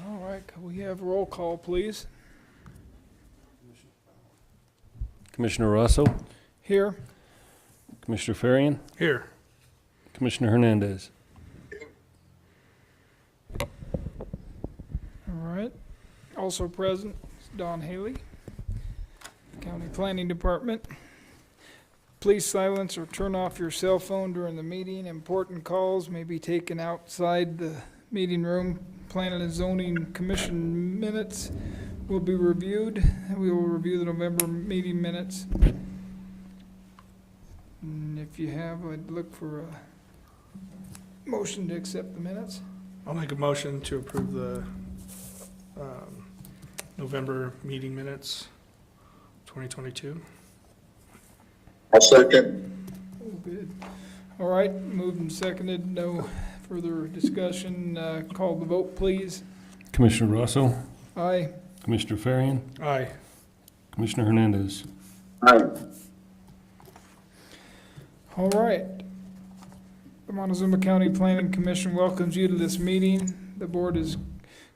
All right, can we have roll call, please? Commissioner Rosso, Here. Commissioner Farian, Here. Commissioner Hernandez. All right. Also present is Don Haley, County Planning Department. Please silence or turn off your cell phone during the meeting. Important calls may be taken outside the meeting room. Planning and Zoning Commission minutes will be reviewed. We will review the November meeting minutes. And if you have, I'd look for a motion to accept the minutes. I'll make a motion to approve the November meeting minutes, 2022. I'll second. Oh, good. All right, moved and seconded. No further discussion. Call the vote, please. Commissioner Rosso, Aye. Commissioner Farian, Aye. Commissioner Hernandez. Aye. All right. The Montezuma County Planning Commission welcomes you to this meeting. The board is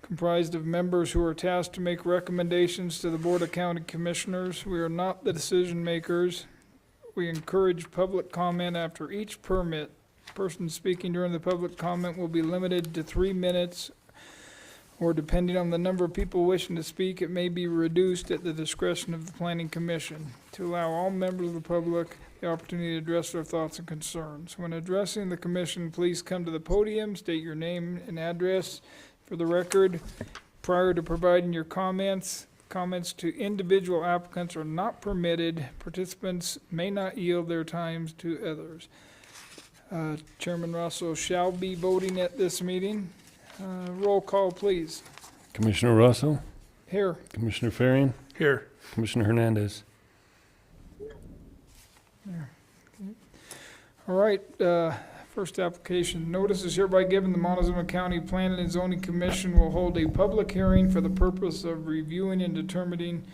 comprised of members who are tasked to make recommendations to the Board of County Commissioners. We are not the decision makers. We encourage public comment after each permit. Person speaking during the public comment will be limited to 3 minutes, or depending on the number of people wishing to speak, it may be reduced at the discretion of the Planning Commission to allow all members of the public the opportunity to address their thoughts and concerns. When addressing the commission, please come to the podium, state your name and address for the record. Prior to providing your comments to individual applicants are not permitted. Participants may not yield their times to others. Chairman Russell shall be voting at this meeting. Roll call, please. Commissioner Rosso, Here. Commissioner Farian, Here. Commissioner Hernandez. All right, first application. Notice is hereby given the Montezuma County Planning and Zoning Commission will hold a public hearing for the purpose of reviewing and determining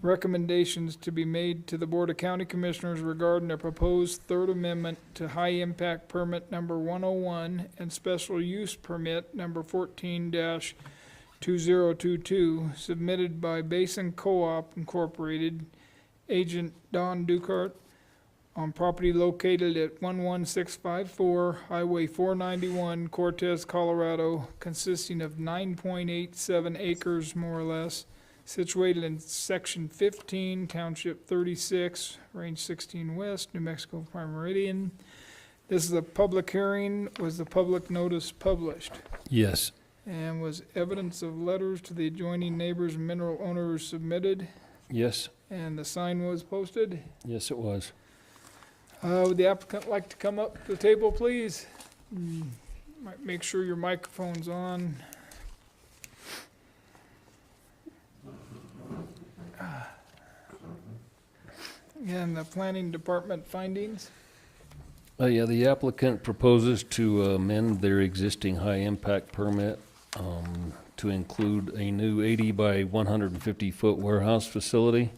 recommendations to be made to the Board of County Commissioners regarding a proposed third amendment to high impact permit number 101 and special use permit number 14-2022 submitted by Basin Co-op Incorporated, agent Don Dukart, on property located at 11654 Highway 491, Cortez, Colorado, consisting of 9.87 acres, more or less, situated in Section 15, Township 36, Range 16 West, New Mexico Prime Meridian. This is a public hearing. Was the public notice published? Yes. And was evidence of letters to the adjoining neighbors and mineral owners submitted? Yes. And the sign was posted? Yes, it was. Would the applicant like to come up to the table, please? Might make sure your microphone's on. And the planning department findings? Yeah, the applicant proposes to amend their existing high-impact permit to include a new 80 by 150-foot warehouse facility.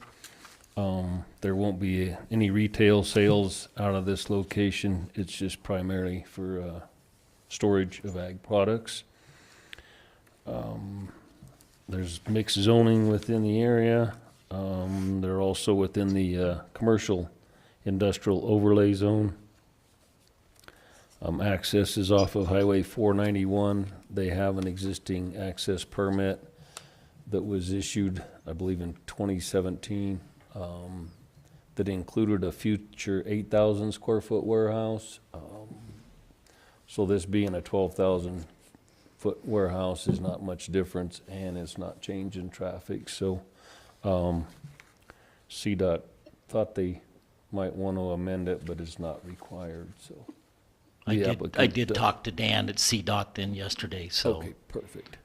There won't be any retail sales out of this location. It's just primarily for storage of ag products. There's mixed zoning within the area. They're also within the commercial industrial overlay zone. Access is off of Highway 491. They have an existing access permit that was issued, I believe, in 2017. That included a future 8,000 square foot warehouse. So this being a 12,000 foot warehouse is not much difference, and it's not changing traffic. So CDOT thought they might want to amend it, but it's not required. So I did talk to Dan at CDOT then yesterday. So okay, perfect.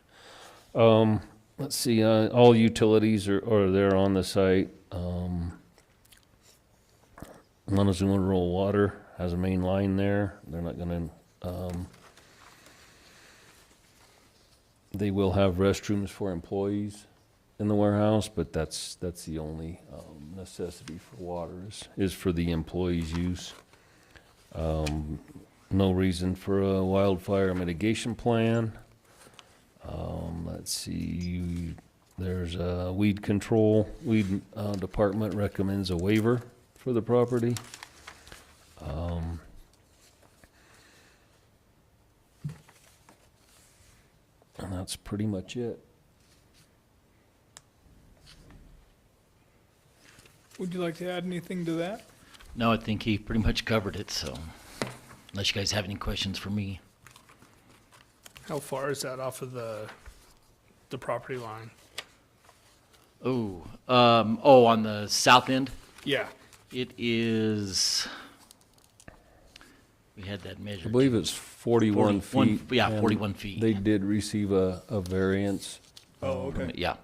Let's see. All utilities are there on the site. Montezuma Rural Water has a main line there. They're not going to. They will have restrooms for employees in the warehouse, but that's the only necessity for water is for the employees' use. No reason for a wildfire mitigation plan. Let's see, there's a weed control, weed department recommends a waiver for the property. And that's pretty much it. Would you like to add anything to that? No, I think he pretty much covered it, so unless you guys have any questions for me. How far is that off of the property line? On the south end, Yeah. it is, we had that measured. I believe it's 41 feet. Yeah, and 41 feet. They did receive a variance, Oh, okay. Yeah,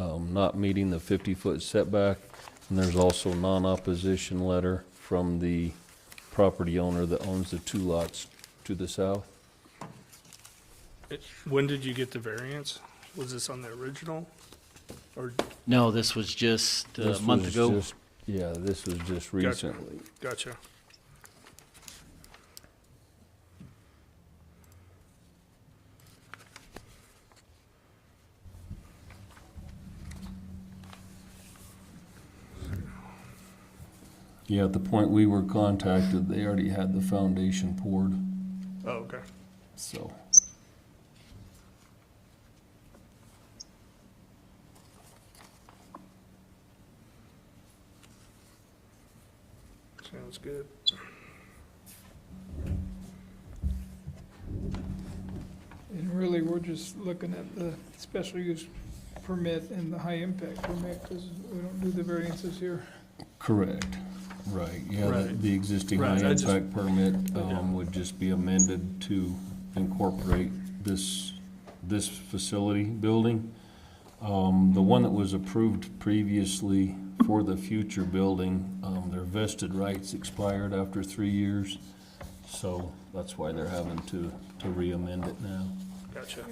not meeting the 50-foot setback. And there's also non-opposition letter from the property owner that owns the 2 lots to the south. When did you get the variance? Was this on the original? Or, no, this was just a This month was ago. just- Yeah, this was just recently. gotcha. Yeah, at the point we were contacted, they already had the foundation poured, Oh, okay. so. Sounds good. And really, we're just looking at the special use permit and the high impact permit, because we don't do the variances here. Correct, right, yeah, Right. the existing Right, high I just- impact permit, Yeah. would just be amended to incorporate this facility building. The one that was approved previously for the future building, their vested rights expired after 3 years. So that's why they're having to re-amend it now. Gotcha.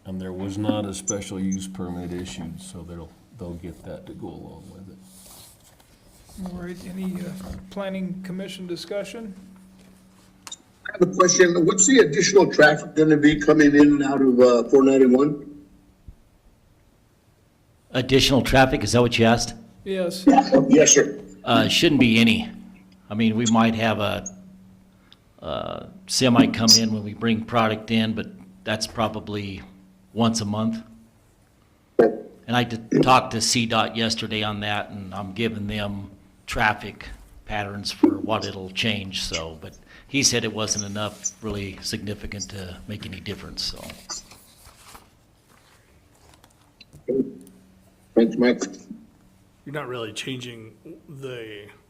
And there was not a special use permit issued, so they'll get that to go along with it. All right, any planning commission discussion? I have a question. What's the additional traffic gonna be coming in and out of, 491? Additional traffic, is that what you asked? Yes. Yes, sir. Shouldn't be any. I mean, we might have a semi come in when we bring product in, but that's probably once a month. And I did talk to CDOT yesterday on that, and I'm giving them traffic patterns for what it'll change, so, but he said it wasn't enough really significant to make any difference, so. Thanks, Mike. You're not really changing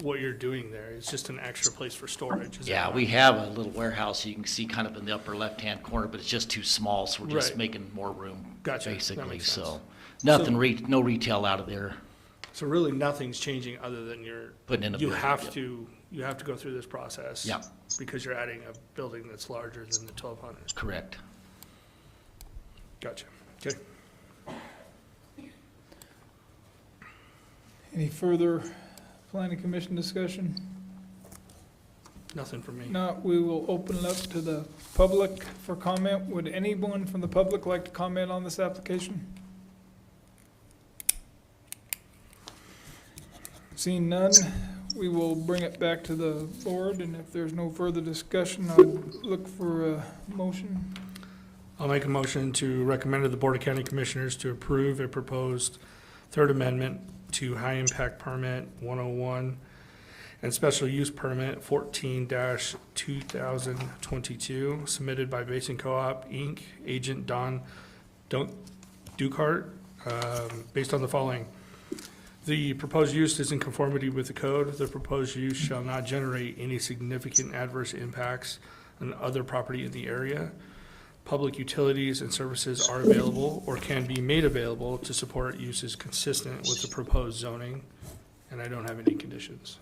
what you're doing there. It's just an extra place for storage. Is that Yeah, right? we have a little warehouse you can see kind of in the upper left-hand corner, but it's just too small, so we're just Right. making more room. Gotcha. That Basically, makes sense. so, nothing, no retail out of there. So really, nothing's changing other than Putting in a you building, have yep. to, you have to go through this process. Yeah. Because you're adding a building that's larger than the 1,200. Correct. Gotcha. Okay. Any further planning commission discussion? Nothing for me. Not, we will open it up to the public for comment. Would anyone from the public like to comment on this application? Seeing none, we will bring it back to the board, and if there's no further discussion, I'd look for a motion. I'll make a motion to recommend to the Board of County Commissioners to approve a proposed Third Amendment to High Impact Permit 101 and Special Use Permit 14-2022 submitted by Basin Co-op, Inc., Agent Dukart, based on the following. The proposed use is in conformity with the code. The proposed use shall not generate any significant adverse impacts on other property in the area. Public utilities and services are available or can be made available to support uses consistent with the proposed zoning, and I don't have any conditions.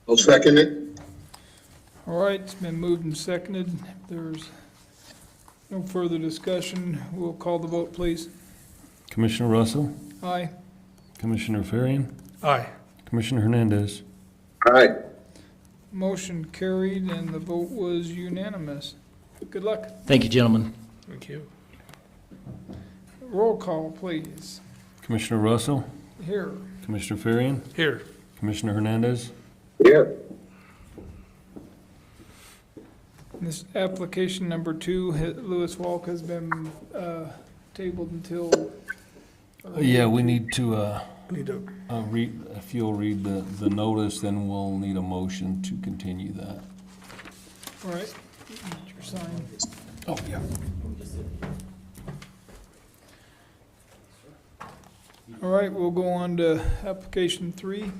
I'll second it. All right, it's been moved and seconded. If there's no further discussion, we'll call the vote, please. Commissioner Russell, Aye. Commissioner Farian, Aye. Commissioner Hernandez. All right. Motion carried, and the vote was unanimous. Good luck. Thank you, gentlemen. Thank you. Roll call, please. Commissioner Russell, Here. Commissioner Farian, Here. Commissioner Hernandez. Here. This application number 2, LewisWalck, has been tabled until. Yeah, we need to, I need to, if you'll read the notice, then we'll need a motion to continue that. All right. Get your sign. Oh, yeah. All right, we'll go on to application 3.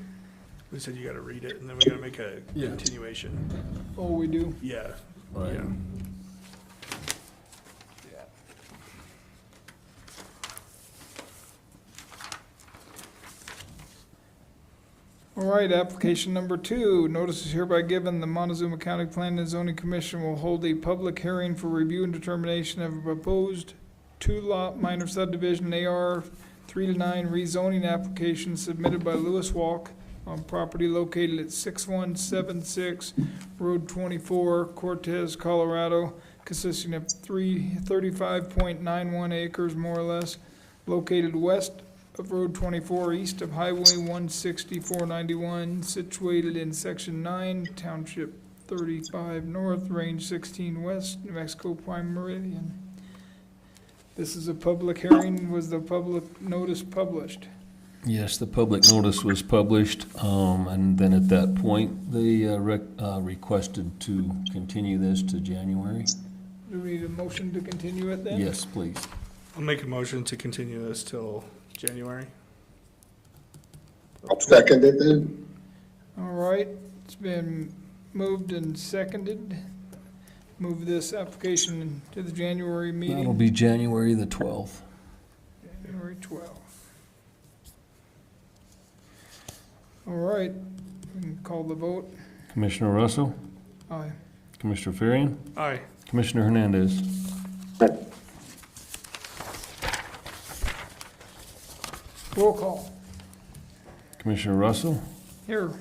we said you gotta read it, and then we gotta make a Yeah. continuation. Oh, we do. Yeah. Right. Yeah. All right, application number 2. Notice is hereby given, the Montezuma County Planning and Zoning Commission will hold a public hearing for review and determination of a proposed 2-lot minor subdivision AR 3-9 rezoning application submitted by LewisWalck on property located at 6176 Road 24, Cortez, Colorado, consisting of 35.91 acres more or less, located west of Road 24, east of Highway 16491, situated in Section 9, Township 35 North, Range 16 West, New Mexico Prime Meridian. This is a public hearing. Was the public notice published? Yes, the public notice was published, and then at that point, they requested to continue this to January. Do we need a motion to continue it then? Yes, please. I'll make a motion to continue this till January. I'll second it then. All right, it's been moved and seconded. Move this application to the January meeting. That'll be January the 12th. January 12th. All right, we can call the vote. Commissioner Russell, Aye. Commissioner Farian, Aye. Commissioner Hernandez. Roll call. Commissioner Russell, Here.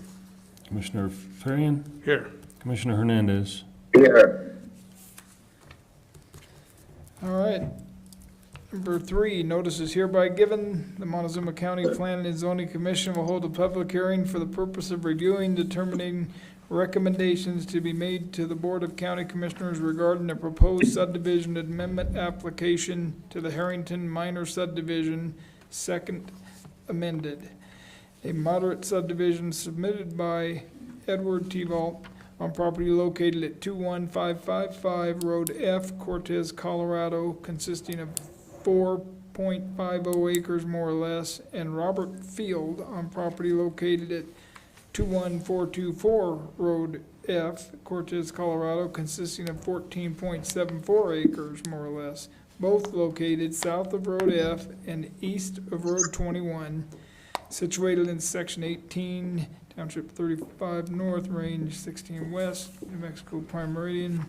Commissioner Farian, Here. Commissioner Hernandez. Here. All right. Number 3, notice is hereby given. The Montezuma County Planning and Zoning Commission will hold a public hearing for the purpose of reviewing, determining recommendations to be made to the Board of County Commissioners regarding a proposed subdivision amendment application to the Harrington Minor Subdivision, second amended. A moderate subdivision submitted by Edward T. Vault on property located at 21555 Road F, Cortez, Colorado, consisting of 4.50 acres more or less, and Robert Field on property located at 21424 Road F, Cortez, Colorado, consisting of 14.74 acres more or less, both located south of Road F and east of Road 21, situated in Section 18, Township 35 North, Range 16 West, New Mexico Prime Meridian.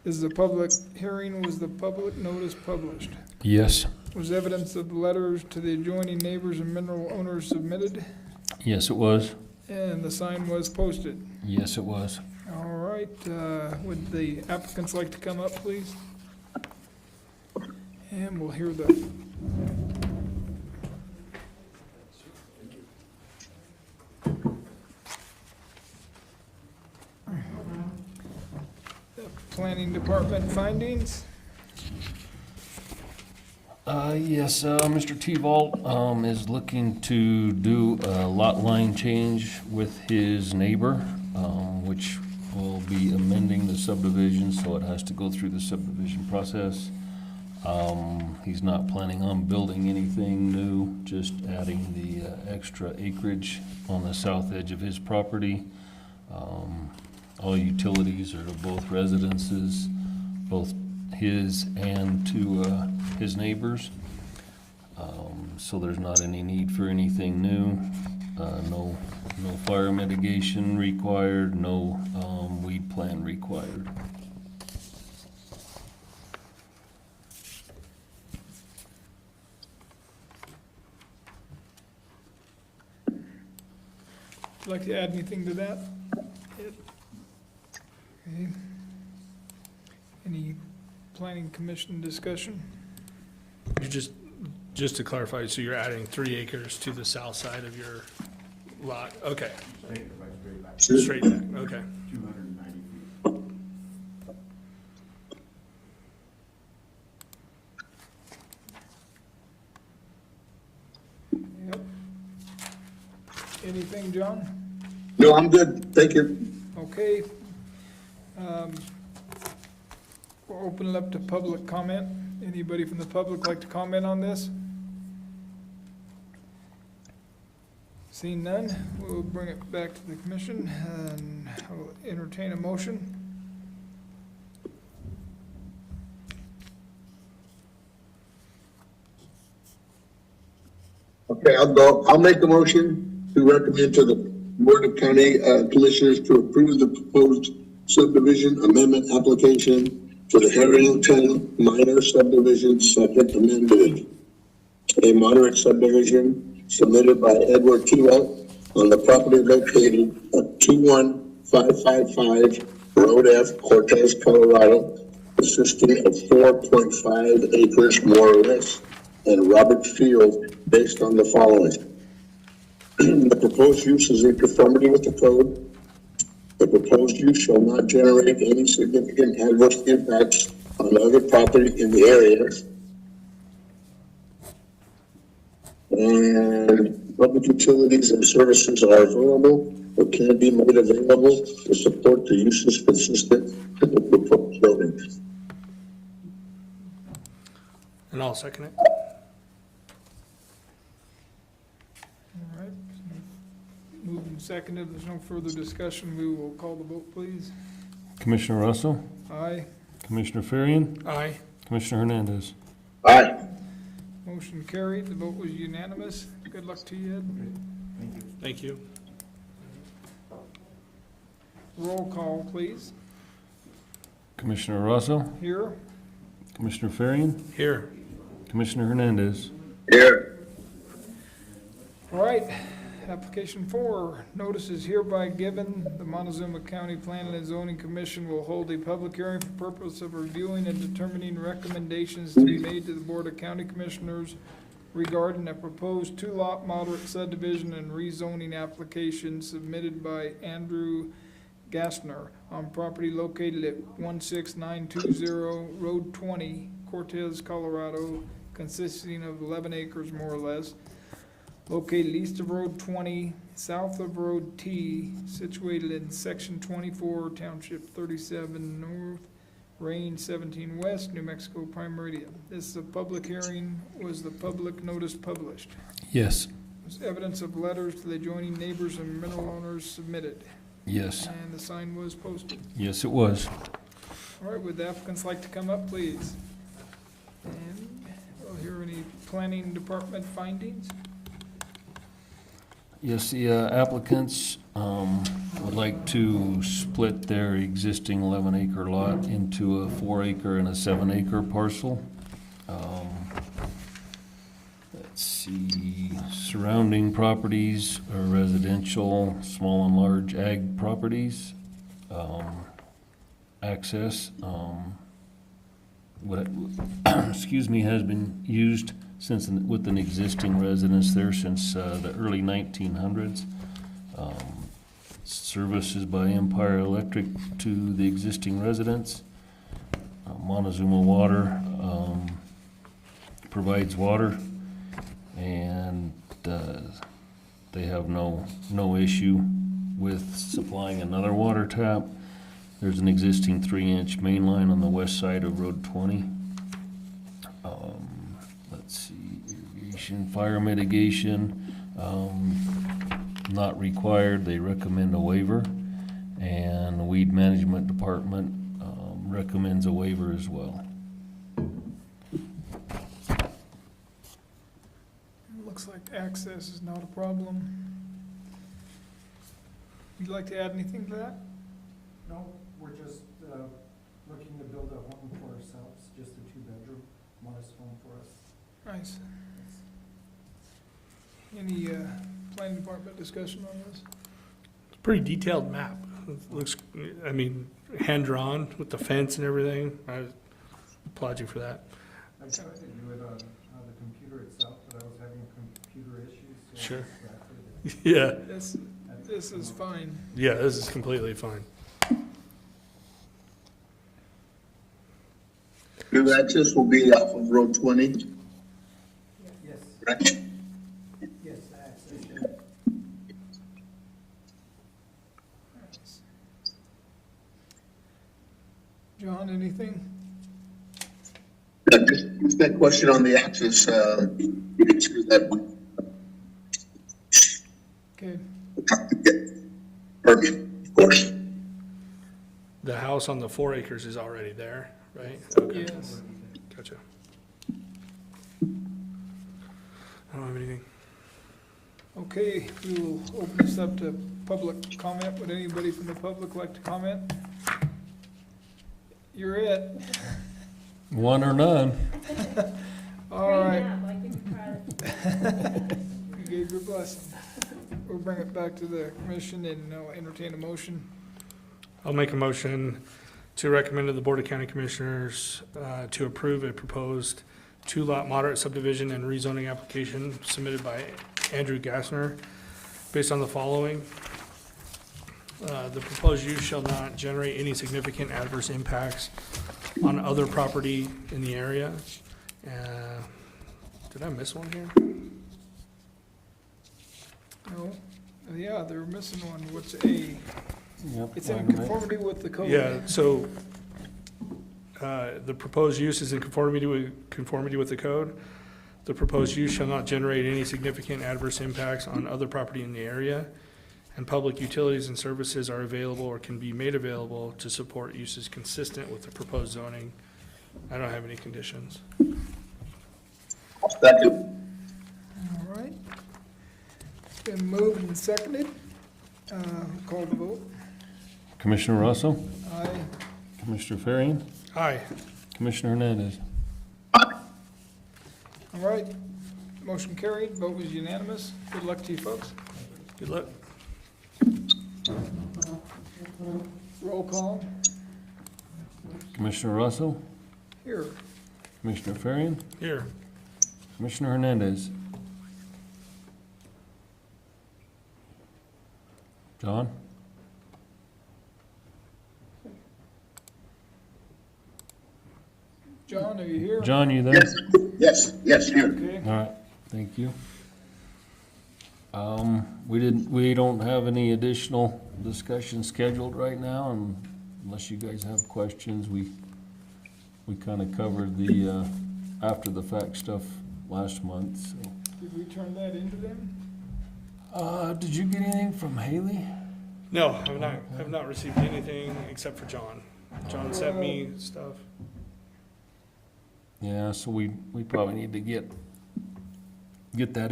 This is a public hearing. Was the public notice published? Yes. Was evidence of the letters to the adjoining neighbors and mineral owners submitted? Yes, it was. And the sign was posted. Yes, it was. All right, would the applicants like to come up, please? And we'll hear the planning department findings. Yes, Mr. T-Vault is looking to do a lot line change with his neighbor, which will be amending the subdivision, so it has to go through the subdivision process. He's not planning on building anything new, just adding the extra acreage on the south edge of his property. All utilities are to both residences, both his and to his neighbors. So there's not any need for anything new. No fire mitigation required, no weed plan required. Would you like to add anything to that? Okay. Any planning commission discussion. You just to clarify, so you're adding 3 acres to the south side of your lot? Okay. Straight back, okay. 290 feet. Yep. Anything, John? No, I'm good. Thank you. Okay. We'll open it up to public comment. Anybody from the public like to comment on this? Seeing none, we'll bring it back to the commission and I'll entertain a motion. Okay, I'll go. I'll make a motion to recommend to the Board of County Commissioners to approve the proposed subdivision amendment application for the N.M.P.M minor subdivision second amended. A moderate subdivision submitted by Edward T.L. on the property located at 21555 Road F, Cortez, Colorado, consisting of 4.5 acres more or less and Robert Field based on the following. The proposed use is in conformity with the code. The proposed use shall not generate any significant adverse impacts on other property in the area. And public utilities and services are available or can be made available to support the uses consistent with the proposed zoning. And I'll second it. All right. Moved and seconded. There's no further discussion. We will call the vote, please. Commissioner Russell, Aye. Commissioner Farian, Aye. Commissioner Hernandez. Aye. Motion carried. The vote was unanimous. Good luck to you, Ed. Thank you. Roll call, please. Commissioner Russell, Here. Commissioner Farian, Here. Commissioner Hernandez. Here. All right. Application 4, notice is hereby given. The Montezuma County Planning and Zoning Commission will hold a public hearing for purpose of reviewing and determining recommendations to be made to the Board of County Commissioners regarding a proposed 2-lot moderate subdivision and rezoning application submitted by Andrew Gassner on property located at 16920 Road 20, Cortez, Colorado, consisting of 11 acres more or less, located east of Road 20, south of Road T, situated in Section 24, Township 37 North, Range 17 West, New Mexico, prime meridian. This is a public hearing. Was the public notice published? Yes. Was evidence of letters to the adjoining neighbors and mineral owners submitted? Yes. And the sign was posted. Yes, it was. All right, would the applicants like to come up, please? And we'll hear any planning department findings. Yes, the applicants would like to split their existing 11-acre lot into a 4-acre and a 7-acre parcel. Let's see, surrounding properties are residential, small and large ag properties. Access, excuse me, has been used since with an existing residence there since the early 1900s. Services by Empire Electric to the existing residents. Montezuma Water provides water, and they have no issue with supplying another water tap. There's an existing 3-inch main line on the west side of Road 20. Let's see, irrigation, fire mitigation, not required. They recommend a waiver, and the weed management department recommends a waiver as well. Looks like access is not a problem. You'd like to add anything to that? No, we're just looking to build a home for ourselves, just a 2-bedroom, modest home for us. Nice. Any planning department discussion on this? It's a pretty detailed map. It looks, I mean, hand-drawn with the fence and everything. applaud you for that. I tried to do it on the computer itself, but I was having computer issues, so I Sure. distracted it. Yeah, This is fine. yeah, this is completely fine. New access will be off of Road 20, Yes, correct? yes, access. John, anything? Just that question on the access, you can choose that one. Okay, Have to get permit, of course. The house on the 4 acres is already there, right? Okay. yes. Gotcha. I don't have anything. Okay, we will open this up to public comment. Would anybody from the public like to comment? You're it. One or none. All right, I can try it. you gave your blessing. We'll bring it back to the commission and I'll entertain a motion. I'll make a motion to recommend to the Board of County Commissioners to approve a proposed 2-lot moderate subdivision and rezoning application submitted by Andrew Gassner based on the following. The proposed use shall not generate any significant adverse impacts on other property in the area. Did I miss one here? No? Yeah, they're missing one. What's A? Yep. It's in item A. conformity with the code. Yeah, so the proposed use is in conformity with the code. The proposed use shall not generate any significant adverse impacts on other property in the area, and public utilities and services are available or can be made available to support uses consistent with the proposed zoning. I don't have any conditions. Second. All right. It's been moved and seconded. Call the vote. Commissioner Russell, Aye. Commissioner Farian, Aye. Commissioner Hernandez. All right. Motion carried. Vote was unanimous. Good luck to you folks. Good luck. Roll call. Commissioner Russell, Here. Commissioner Farian, Here. Commissioner Hernandez. John? John, are you here? John, you there? Yes, here. Okay. All right, thank you. We don't have any additional discussion scheduled right now, and unless you guys have questions, we kind of covered the, after the fact stuff last month, so. Did we turn that into them? Did you get anything from Haley? No, I've not received anything except for John. John sent me stuff. Yeah, so we probably need to get that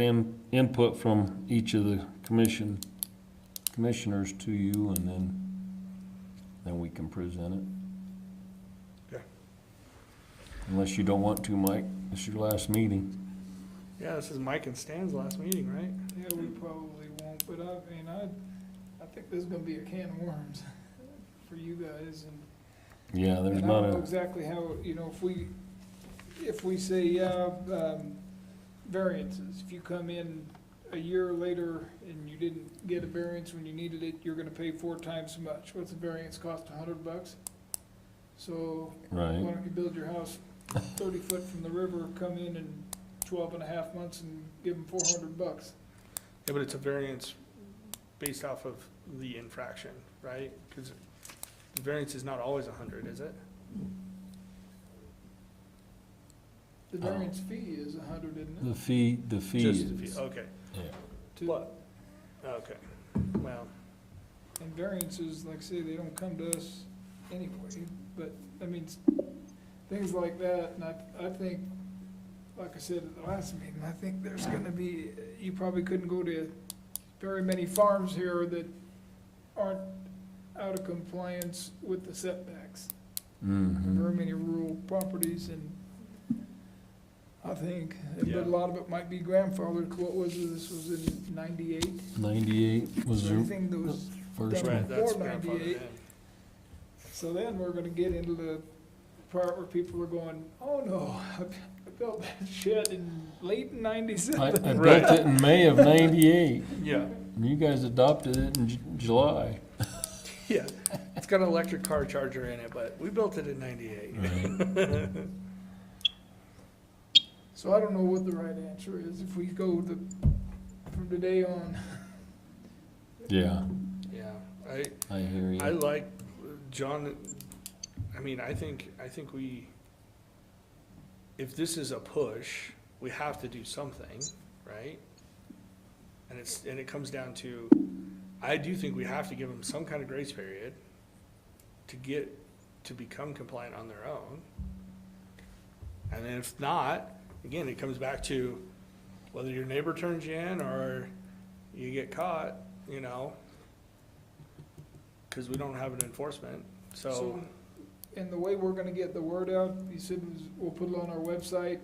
input from each of the commissioners to you, and then we can present it. Okay. Unless you don't want to, Mike, it's your last meeting. Yeah, this is Mike and Stan's last meeting, right? Yeah, we probably won't, but I think this is gonna be a can of worms for you guys, and Yeah, there's and I not don't know a, exactly how, if we say, yeah, variances, if you come in a year later and you didn't get a variance when you needed it, you're gonna pay 4 times as much. What's the variance cost, $100? So why right, don't you build your house 30 foot from the river, come in 12 and a half months and give them $400? Yeah, but it's a variance based off of the infraction, right? Because the variance is not always 100, is it? The variance fee is 100, isn't it? the fee Just the is, fee, okay. yeah. To- What? Okay, well, And variances, like I say, they don't come to us anyway, but, I mean, things like that, and I think, like I said at the last meeting, I think there's gonna be, you probably couldn't go to very many farms here that aren't out of compliance with the setbacks. Mm-hmm. Very many rural properties, and I think, but Yeah. a lot of it might be grandfathered. What was it, this was in 98? 98 was So the anything that was first done one. right, that's before grandfathered 98. in. So then we're gonna get into the part where people are going, oh no, I built that shed in late in I '97. built it in May of '98. Yeah, You guys adopted it in July. yeah. It's got an electric car charger in it, but we built it in '98. So I don't know what the right answer is if we go from today on. Yeah, Yeah, I hear you. I like, John, I mean, I think if this is a push, we have to do something, right? And it comes down to, I do think we have to give them some kind of grace period to become compliant on their own. And then if not, again, it comes back to whether your neighbor turns you in or you get caught, you know, because we don't have an enforcement, so. And the way we're gonna get the word out, you said was, we'll put it on our website,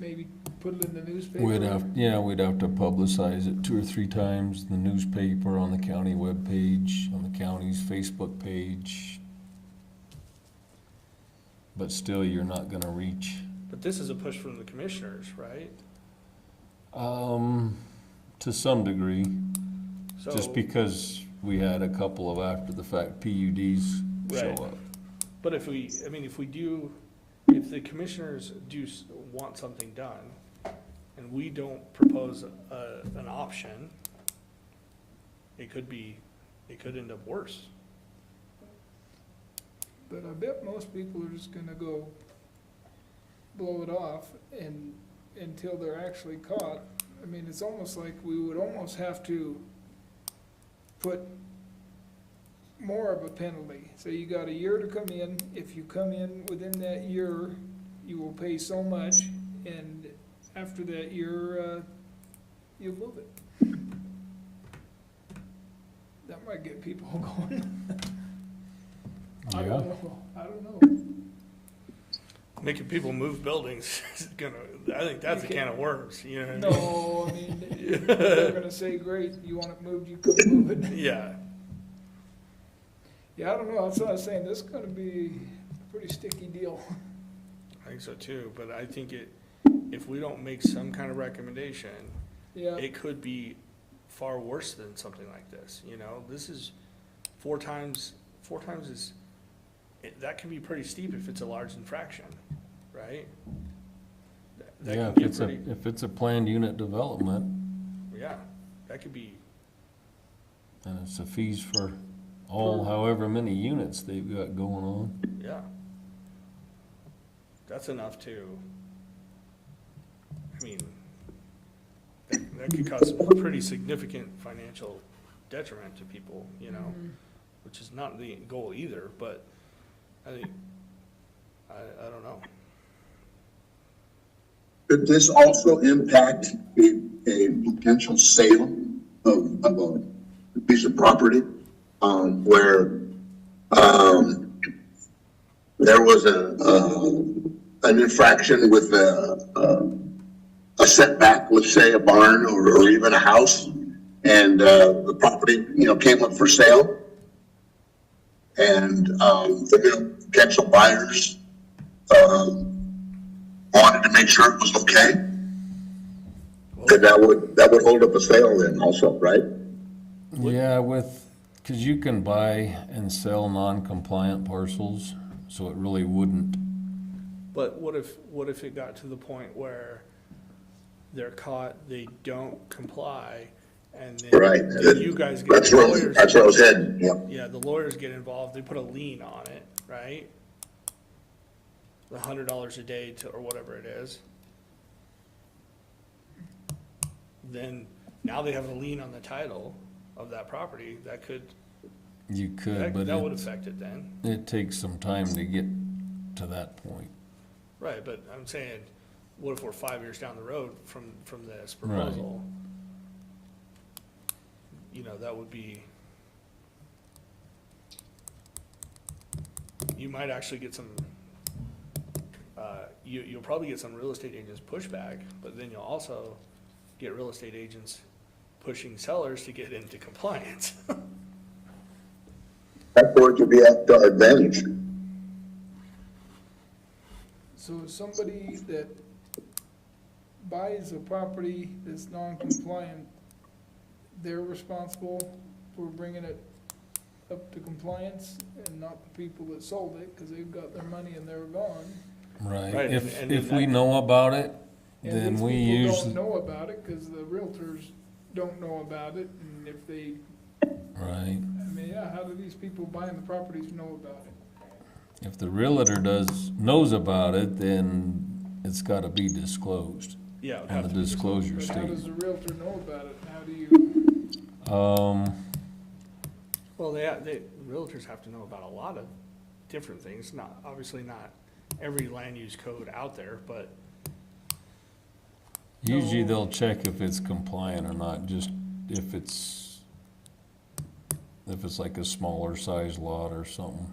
maybe put it in the newspaper. We'd have to publicize it 2 or 3 times, the newspaper, on the county webpage, on the county's Facebook page. But still, you're not gonna reach, But this is a push from the commissioners, right? to some degree, So, just because we had a couple of after-the-fact PUDs show Right. up. but if the commissioners want something done, and we don't propose an option, it could end up worse. But I bet most people are just gonna go blow it off until they're actually caught. I mean, it's almost like we would almost have to put more of a penalty. So you got a year to come in. If you come in within that year, you will pay so much, and after that year, you'll move it. That might get people going. I Yeah. don't know. Making people move buildings is I think that's a can of worms, you know what I mean? No, I mean, they're gonna say, great, you want it moved, you come move it. Yeah, Yeah, I don't know, that's what I was saying, this is gonna be a pretty sticky deal. I think so too, but I think if we don't make some kind of recommendation, Yeah, it could be far worse than something like this, you know? This is 4 times is, that can be pretty steep if it's a large infraction, right? That Yeah, can get pretty, if it's a planned unit development, yeah, that could be, and it's the fees for however many units they've got going on. yeah. That's enough to, I mean, that could cause some pretty significant financial detriment to people, you know, which is not the goal either, but I think, I don't know. Could this also impact a potential sale of a piece of property, where, there was an infraction with a setback, let's say a barn or even a house, and, the property, came up for sale? And, the potential buyers, wanted to make sure it was okay. And that would hold up a sale then also, right? Yeah, because you can buy and sell non-compliant parcels, so it really wouldn't. But what if it got to the point where they're caught, they don't comply, and then Right. then you guys get That's lawyers. where I was heading, yeah. Yeah, the lawyers get involved, they put a lien on it, right? The $100 a day or whatever it is. Then, now they have a lien on the title of that property, You could, but that would affect it then. it takes some time to get to that point. Right, but I'm saying, what if we're 5 years down the road from this proposal? You know, that would be, you might actually get some, you'll probably get some real estate agents pushback, but then you'll also get real estate agents pushing sellers to get into compliance. That's where it could be at our advantage. So somebody that buys a property that's non-compliant, they're responsible for bringing it up to compliance and not the people that sold it, because they've got their money and they're gone. Right, Right, if, and if then we that- know about it, And then these we people usually, don't know about it, because the realtors don't know about it, and if they, right, I mean, yeah, how do these people buying the properties know about it? if the realtor knows about it, then it's gotta be disclosed Yeah, it would on have the to be disclosure But how does statement. the realtor know about it, and how do you, Well, realtors have to know about a lot of different things, obviously not every land use code out there, but usually they'll check if it's compliant or not, just if it's like a smaller size lot or something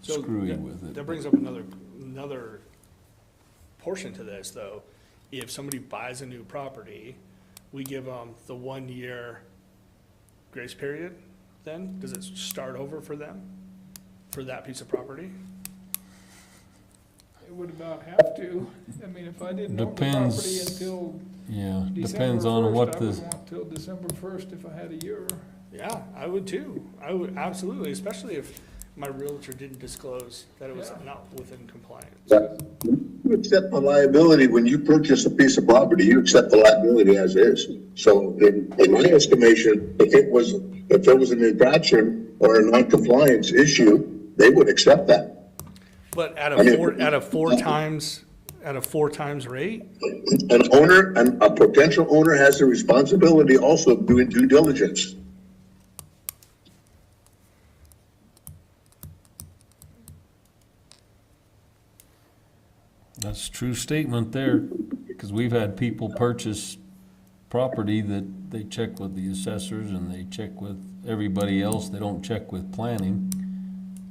so screwy that- with it. That brings up another portion to this, though. If somebody buys a new property, we give them the 1 year grace period then? Does it start over for them, for that piece of property? it would about have to. I mean, if I didn't own the property Depends. until Yeah, December depends on what 1st, I would the, want till December 1st if I had a year. Yeah, I would too. I would absolutely, especially if my realtor didn't disclose that it was Yeah. not within compliance. You accept the liability when you purchase a piece of property, you accept the liability as is. So in my estimation, if there was an infraction or a non-compliance issue, they would accept that. But at I mean- a four times rate? A potential owner has the responsibility also of doing due diligence. that's a true statement there, because we've had people purchase property that they check with the assessors and they check with everybody else, they don't check with planning.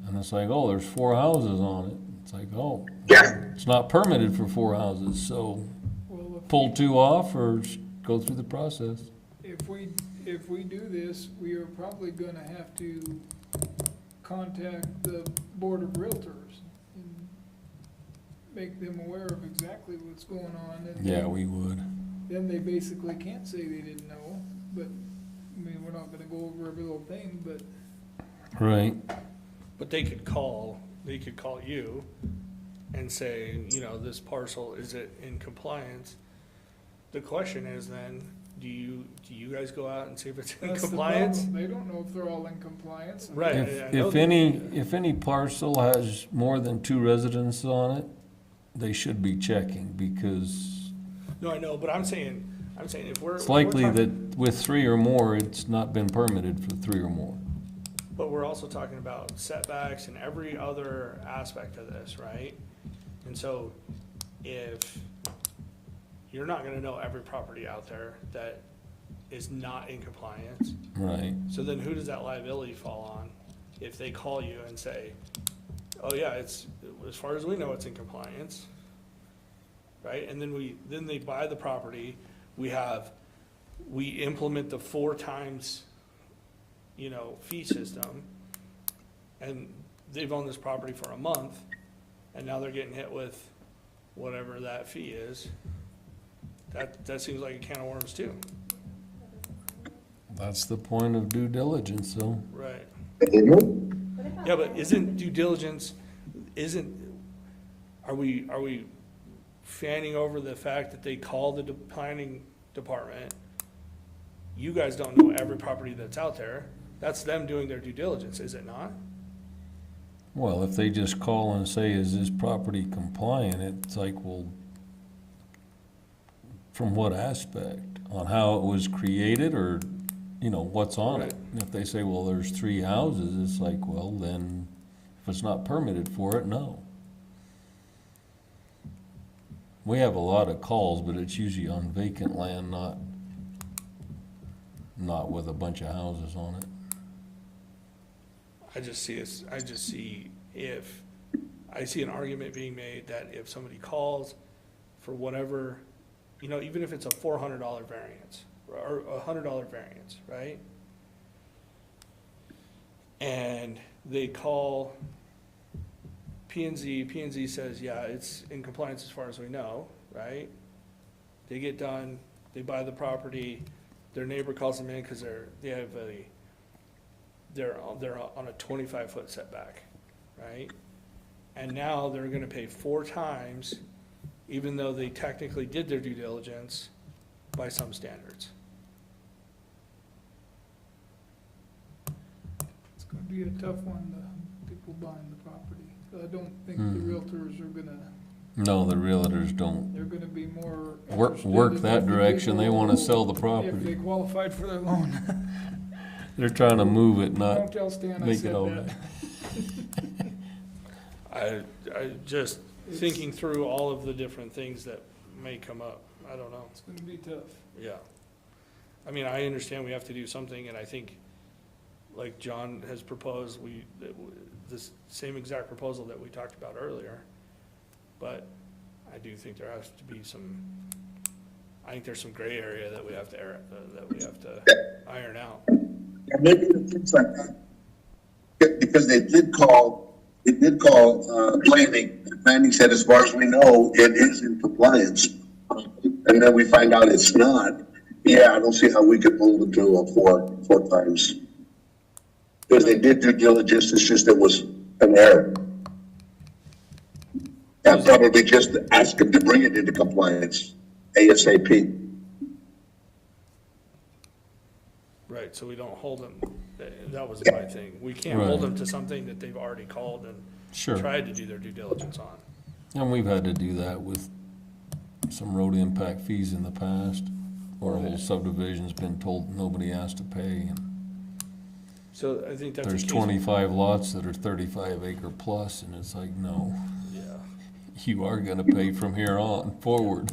And it's like, oh, there's 4 houses on it. It's like, oh, Yeah. it's not permitted for 4 houses, so Well, pull 2 off or go through the process. if we do this, we are probably gonna have to contact the Board of Realtors and make them aware of exactly what's going on. And Yeah, we would. then they basically can't say they didn't know, but, I mean, we're not gonna go over every little thing, but Right. But they could call you and say, this parcel, is it in compliance? The question is then, do you guys go out and see if it's in that's the compliance? problem. They don't know if they're all in compliance. Right. If, I know if any parcel has more than 2 residents on it, they should be checking, because No, I know, but I'm saying if we're. it's if we're likely talking- that with 3 or more, it's not been permitted for 3 or more. But we're also talking about setbacks and every other aspect of this, right? And so if you're not gonna know every property out there that is not in compliance, Right. so then who does that liability fall on? If they call you and say, oh yeah, it's, as far as we know, it's in compliance, right? And then they buy the property, we implement the 4 times, fee system, and they've owned this property for a month, and now they're getting hit with whatever that fee is. That seems like a can of worms too. That's the point of due diligence, though. Right. What about Yeah, but that? isn't due diligence, are we fanning over the fact that they call the planning department? You guys don't know every property that's out there. That's them doing their due diligence, is it not? Well, if they just call and say, is this property compliant, it's like, well, from what aspect? On how it was created, or, what's on it? And if they say, well, there's 3 houses, it's like, well, then, if it's not permitted for it, no. We have a lot of calls, but it's usually on vacant land, not with a bunch of houses on it. I see an argument being made that if somebody calls for whatever, even if it's a $400 variance or a $100 variance, right? And they call P and Z says, yeah, it's in compliance as far as we know, right? They get done, they buy the property, their neighbor calls them in because they're on a 25-foot setback, right? And now they're gonna pay 4 times, even though they technically did their due diligence by some standards. It's gonna be a tough one, the people buying the property. I don't think the realtors are gonna, No, the realtors don't they're gonna be more work interested in that if the direction. They people- wanna sell the if they property. qualified for their loan. They're trying to move it, Don't not tell Stan I make said it all that. right. I just thinking through all of the different things that may come up, I don't know. It's gonna be tough. Yeah. I mean, I understand we have to do something, and I think, like John has proposed, this same exact proposal that we talked about earlier. But I do think there has to be I think there's some gray area that we have to iron out. Yeah, maybe things like that, because they did call planning, and planning said, as far as we know, it is in compliance. And then we find out it's not. Yeah, I don't see how we could move it to four times. Because they did due diligence, it's just it was an error. And probably just ask them to bring it into compliance ASAP. Right, so we don't hold them, that was my thing. We can't hold Right. them to something that they've already called and Sure. tried to do their due diligence on. And we've had to do that with some road impact fees in the past, or a whole subdivision's been told nobody has to pay. And So I think that's a there's case. 25 lots that are 35 acre plus, and it's like, no, Yeah, you are gonna pay from here on forward.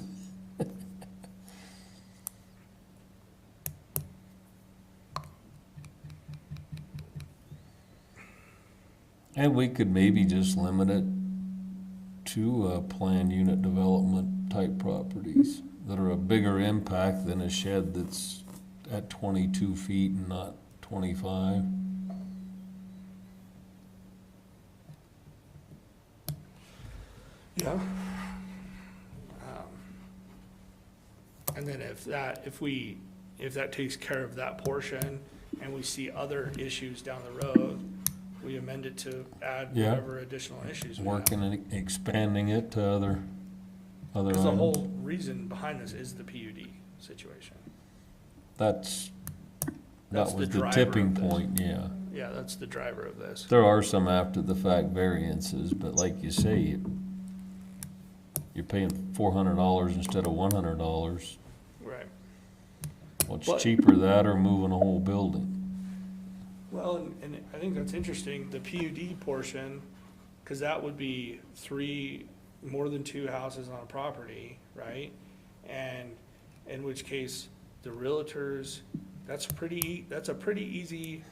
And we could maybe just limit it to planned unit development type properties that are a bigger impact than a shed that's at 22 feet and not 25. yeah. And then if that takes care of that portion and we see other issues down the road, we amend it to add Yeah. whatever additional issues we have. Working and expanding it to other Because the items. whole reason behind this is the PUD situation. That That's was the the driver tipping of this. point, yeah. Yeah, that's the driver of this. There are some after the fact variances, but like you say, you're paying $400 instead of $100. Right. What's But- cheaper, that or moving a whole building? Well, and I think that's interesting, the PUD portion, because that would be more than 2 houses on a property, right? And in which case, the realtors, that's a pretty easy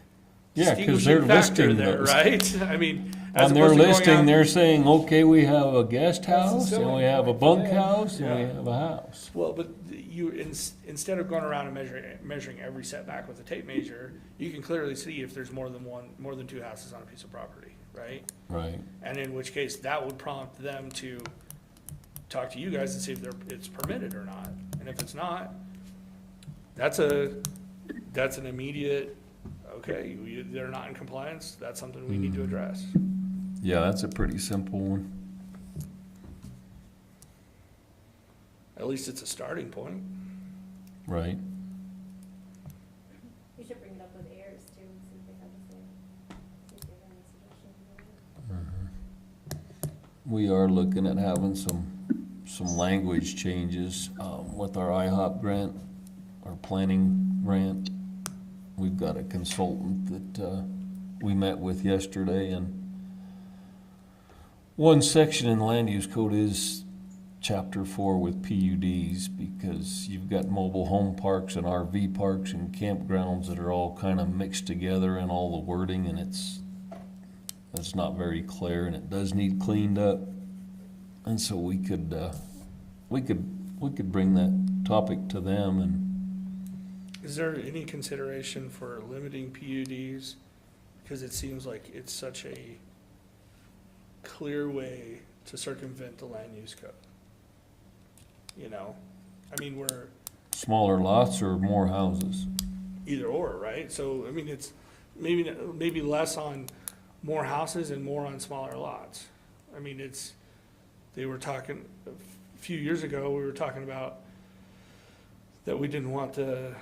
Yeah, 'cause they're distinguishing factor listing there, those. right? I mean, as On their opposed to going listing, out- they're saying, okay, we have a guest That's the house, and selling we have a point, bunk yeah. house, and we Yeah. have a house. Well, but instead of going around and measuring every setback with a tape measure, you can clearly see if there's more than 2 houses on a piece of property, right? Right, And in which case, that would prompt them to talk to you guys and see if it's permitted or not. And if it's not, that's an immediate, okay, they're not in compliance, that's something we need to address. yeah, that's a pretty simple one. At least it's a starting point. Right, You should bring it up with heirs too, and see if they have the same, see if they have any suggestions. we are looking at having some language changes, with our IHOP grant, our planning grant. We've got a consultant that, we met with yesterday, and one section in the land use code is chapter 4 with PUDs, because you've got mobile home parks and RV parks and campgrounds that are all kind of mixed together in all the wording, and it's not very clear, and it does need cleaned up. And so we could bring that topic to them, and Is there any consideration for limiting PUDs? Because it seems like it's such a clear way to circumvent the land use code. You know, I mean, we're Smaller lots or more houses? either or, right? So, I mean, it's maybe less on more houses and more on smaller lots. I mean, they were talking, a few years ago, we were talking about that we didn't want the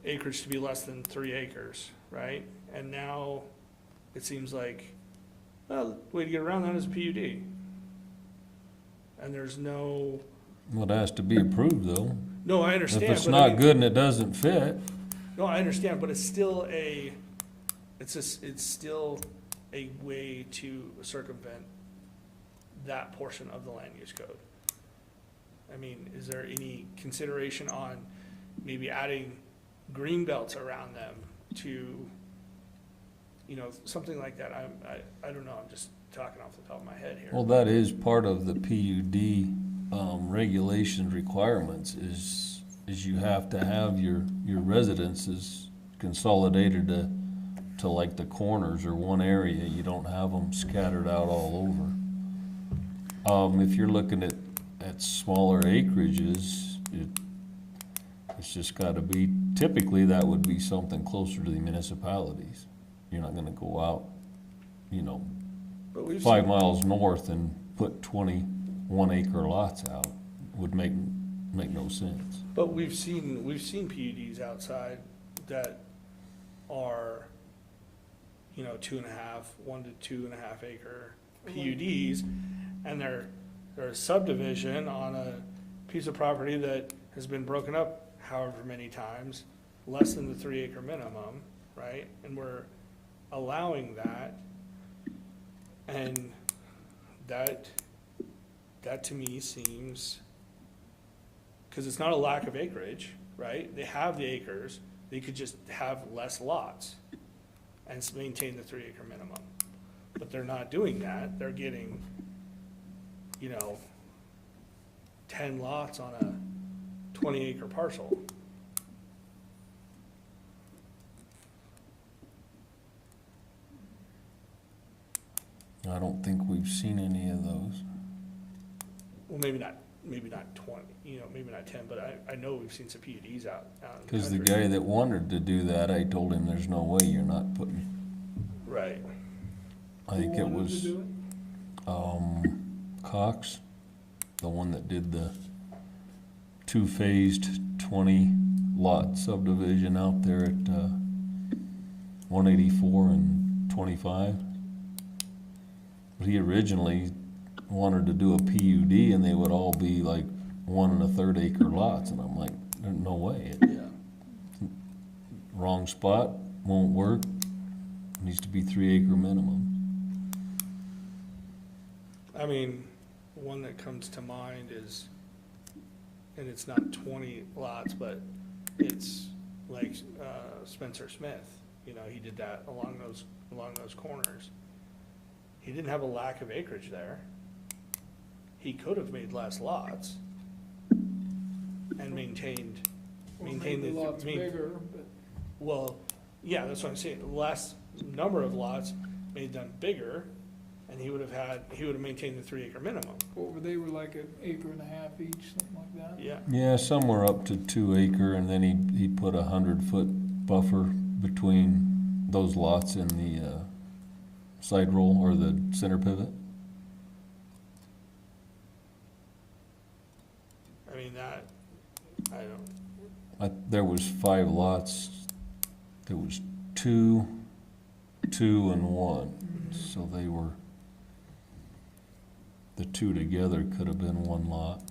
acreage to be less than 3 acres, right? And now it seems like, well, the way to get around that is a PUD. And there's no, Well, it has to be approved, though. no, I If understand. it's but I not mean- good and it doesn't fit, No, I understand, but it's still it's still a way to circumvent that portion of the land use code. I mean, is there any consideration on maybe adding green belts around them to, you know, something like that? I don't know, I'm just talking off the top of my head here. well, that is part of the PUD, regulations requirements is you have to have your residences consolidated to like the corners or one area. You don't have them scattered out all over. If you're looking at smaller acreages, it's just gotta be, typically that would be something closer to the municipalities. You're not gonna go out, you know, But we've 5 seen- miles north and put 21 acre lots out. Would make no sense. But we've seen PUDs outside that are, you know, 1 to 2.5 acre PUDs, and they're a subdivision on a piece of property that has been broken up however many times, less than the 3 acre minimum, right? And we're allowing that, and that to me seems, because it's not a lack of acreage, right? They have the acres, they could just have less lots and maintain the 3 acre minimum. But they're not doing that, they're getting, you know, 10 lots on a 20 acre parcel. I don't think we've seen any of those. Well, maybe not 20, you know, maybe not 10, but I know we've seen some PUDs out in the Because the country. guy that wanted to do that, I told him there's no way you're not putting, Right, I think it Who wanted to was, do Cox, the one that did the 2-phased 20 lot subdivision out there at, 184 and 25. But he originally wanted to do a PUD and they would all be like 1 1/3 acre lots, and I'm like, there's no way. yeah. Wrong spot, won't work, needs to be 3 acre minimum. I mean, one that comes to mind is, and it's not 20 lots, but it's like Spencer Smith. You know, he did that along those corners. He didn't have a lack of acreage there. He could have made less lots and maintained or maybe lots bigger, but well, yeah, that's what I'm saying. Less number of lots made them bigger, and he would have maintained the 3 acre minimum. they were like 1.5 acres each, something like that. Yeah, Yeah, somewhere up to 2 acre, and then he put 100-foot buffer between those lots and the side roll or the center pivot. I mean that, I don't, There was 5 lots, there was 2, 2, and 1, so they were, the 2 together could have been 1 lot.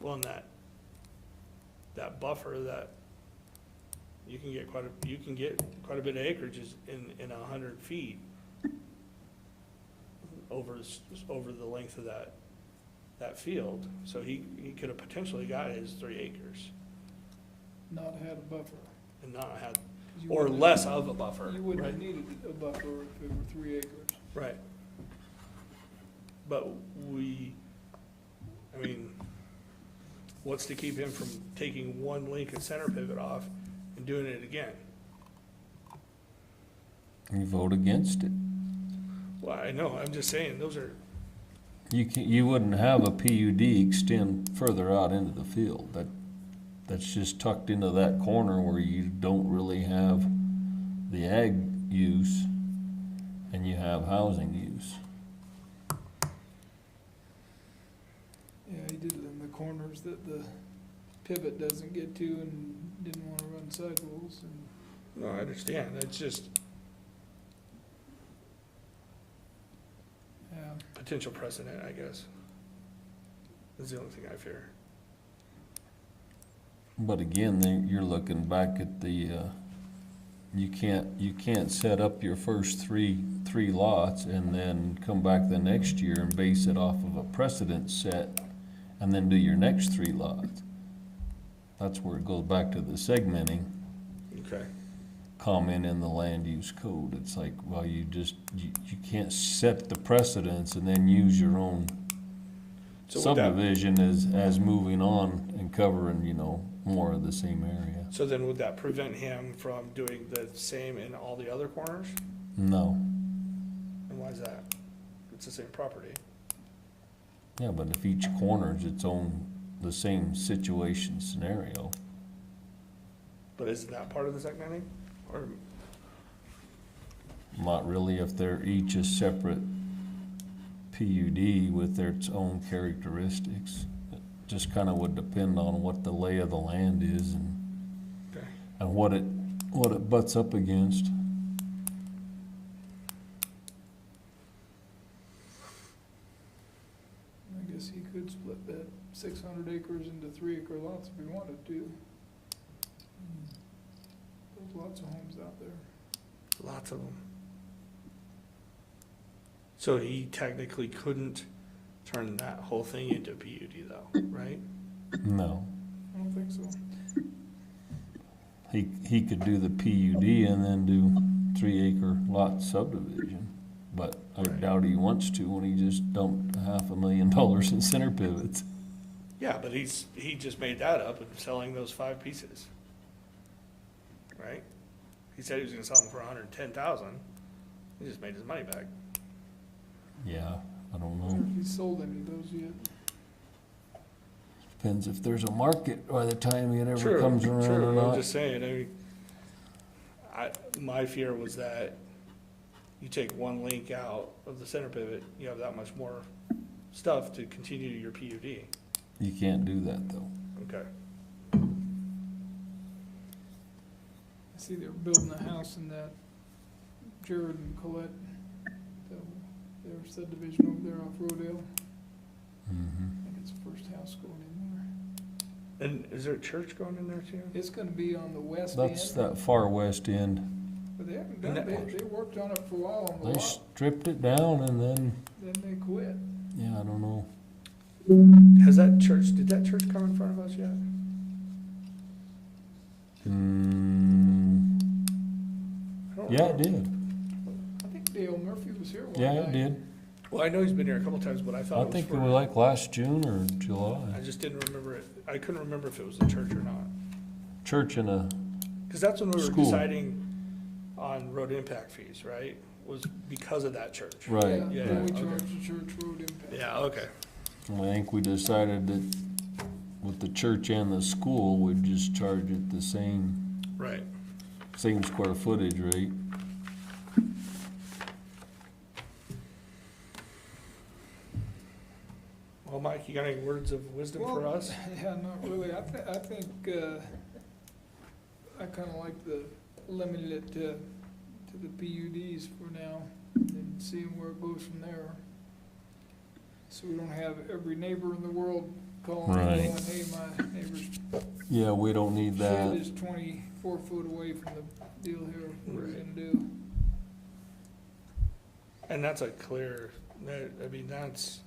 well, and that buffer that you can get quite a bit of acreages in 100 feet over the length of that field. So he could have potentially got his 3 acres Not had a buffer. and not had, 'Cause you or wouldn't- less of a buffer. You wouldn't right? have needed a buffer if it were 3 acres. Right. But I mean, what's to keep him from taking one link and center pivot off and doing it again? You vote against it. Well, I know, I'm just saying, those are, You wouldn't have a PUD extend further out into the field. That's just tucked into that corner where you don't really have the ag use and you have housing use. Yeah, he did it in the corners that the pivot doesn't get to and didn't wanna run sidewalls and. no, I understand, it's just Yeah, potential precedent, I guess. That's the only thing I fear. But again, you're looking back at the, you can't set up your first three lots and then come back the next year and base it off of a precedent set and then do your next 3 lots. That's where it goes back to the segmenting Okay. comment in the land use code. It's like, well, you can't set the precedents and then use your own So would that, subdivision as moving on and covering, more of the same area. so then would that prevent him from doing the same in all the other corners? No. And why is that? It's the same property. Yeah, but if each corner's its own, the same situation scenario. But isn't that part of the segmenting? Or, Not really if they're each a separate PUD with their its own characteristics. It just kind of would depend on what the lay of the land is okay. and what it butts up against. I guess he could split that 600 acres into 3-acre lots if he wanted to. There's lots of homes out there. Lots of them. So he technically couldn't turn that whole thing into a PUD though, right? No. I don't think so. He could do the PUD and then do 3-acre lot subdivision, but I Right. doubt he wants to when he just dumped $500,000 in center pivots. Yeah, but he just made that up and selling those 5 pieces. Right? He said he was gonna sell them for 110,000. He just made his money back. Yeah, I don't I wonder know. if he's sold any of those yet. Depends if there's a market by the time it ever True, comes around or true. I'm not. just saying, my fear was that you take one link out of the center pivot, you have that much more stuff to continue your PUD. You can't do that though. Okay. I see they're building a house in that Jared and Colette, their subdivision over there off Rodale. I think it's the first house going in there. And is there a church going in there too? It's gonna be on the west end. That's that far west end. But they haven't done, they worked on it for a while on the They lot, stripped it down and then, then they quit. yeah, I don't know. Has that church, did that church come in front of us yet? I don't Yeah, know. it did. I think Dale Murphy was here one Yeah, night. it did. Well, I know he's been here a couple times, but I thought I it was think it for, was like last June or I July. just didn't remember it. I couldn't remember if it was a church or not. Church and a, Because that's when we were School. deciding on road impact fees, right? Was because of that church. right. Yeah, Yeah, we okay. charge the church road impact. Yeah, okay. I think we decided that with the church and the school, we'd just charge it the same Right. square footage rate. Well, Mike, you got any words of wisdom for Well, us? Yeah, not really. I think, I kinda like the limited it to the PUDs for now and seeing where it goes from there. So we don't have every neighbor in the world calling Right. and going, hey, my neighbor's Yeah, we don't need shed that. is 24 foot away from the deal here. What are we gonna do? And that's a clear, I mean, that's,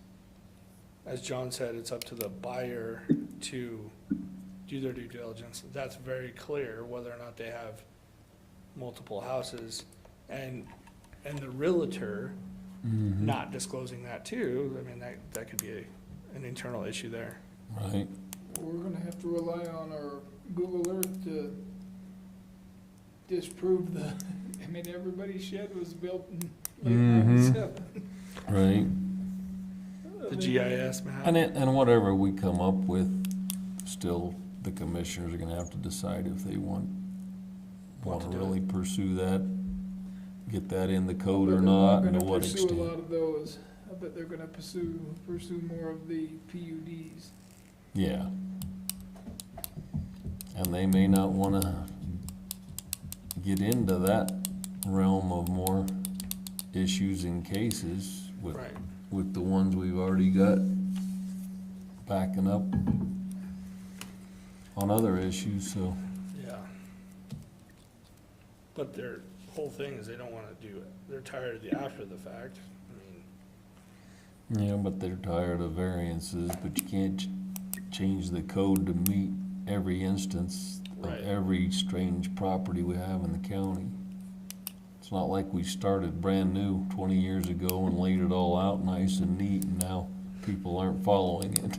as John said, it's up to the buyer to do their due diligence. That's very clear whether or not they have multiple houses. And the realtor Mhm. not disclosing that too, I mean, that could be an internal issue there. Right. We're gonna have to rely on our Google Earth to disprove the I mean, everybody's shed was built in Mhm. late 97. Right. The GIS map. And whatever we come up with, still, the commissioners are gonna have to decide if they want Want to to do really pursue that, get that in the But code or they're not, and gonna to what pursue a extent. lot of those. I bet they're gonna pursue more of the PUDs. Yeah. And they may not wanna get into that realm of more issues and cases with, Right. with the ones we've already got backing up on other issues, so. Yeah. But their whole thing is they don't wanna do it. They're tired of the after the fact. I mean, Yeah, but they're tired of variances, but you can't change the code to meet every instance of Right. every strange property we have in the county. It's not like we started brand new 20 years ago and laid it all out nice and neat, and now people aren't following it.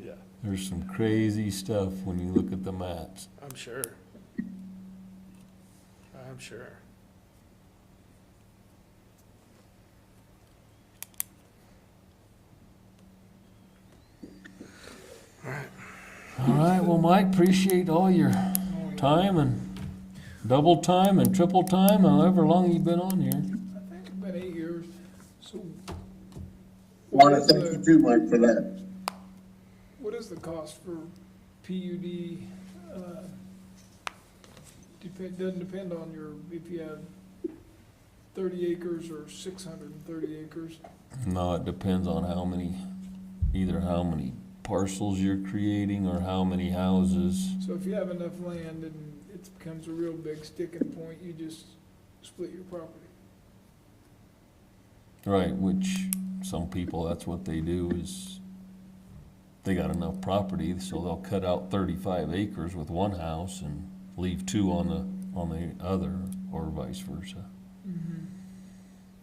yeah, There's some crazy stuff when you look at the maps. I'm sure. I'm sure. All right. All right, well, Mike, appreciate all your time and double time and triple time, however long you've been on here. I think it's been 8 years. So Want to thank you too, Mike, for that. what is the cost for PUD? Doesn't depend on if you have 30 acres or 630 acres. No, it depends on either how many parcels you're creating or how many houses. So if you have enough land and it becomes a real big sticking point, you just split your property. Right, which some people, that's what they do is they got enough property, so they'll cut out 35 acres with one house and leave 2 on the other, or vice versa.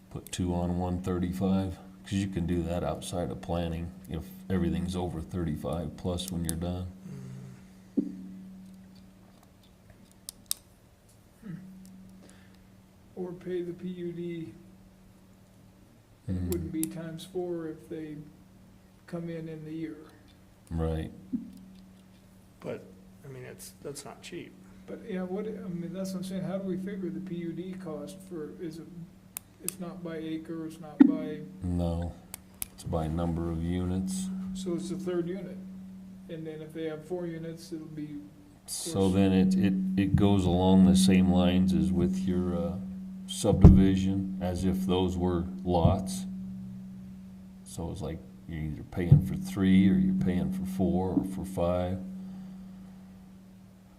Put 2 on 135, because you can do that outside of planning if everything's over 35 plus when you're done. Or pay the PUD, it Mhm. wouldn't be times 4 if they come in the year. Right. But, I mean, that's not cheap. But, yeah, that's what I'm saying, how do we figure the PUD cost it's not by acre, it's not by, No, it's by number of units. so it's the third unit. And then if they have 4 units, it'll be, So then it goes along the same lines as with your subdivision, as if those were lots. So it's like you're either paying for 3 or you're paying for 4 or for 5.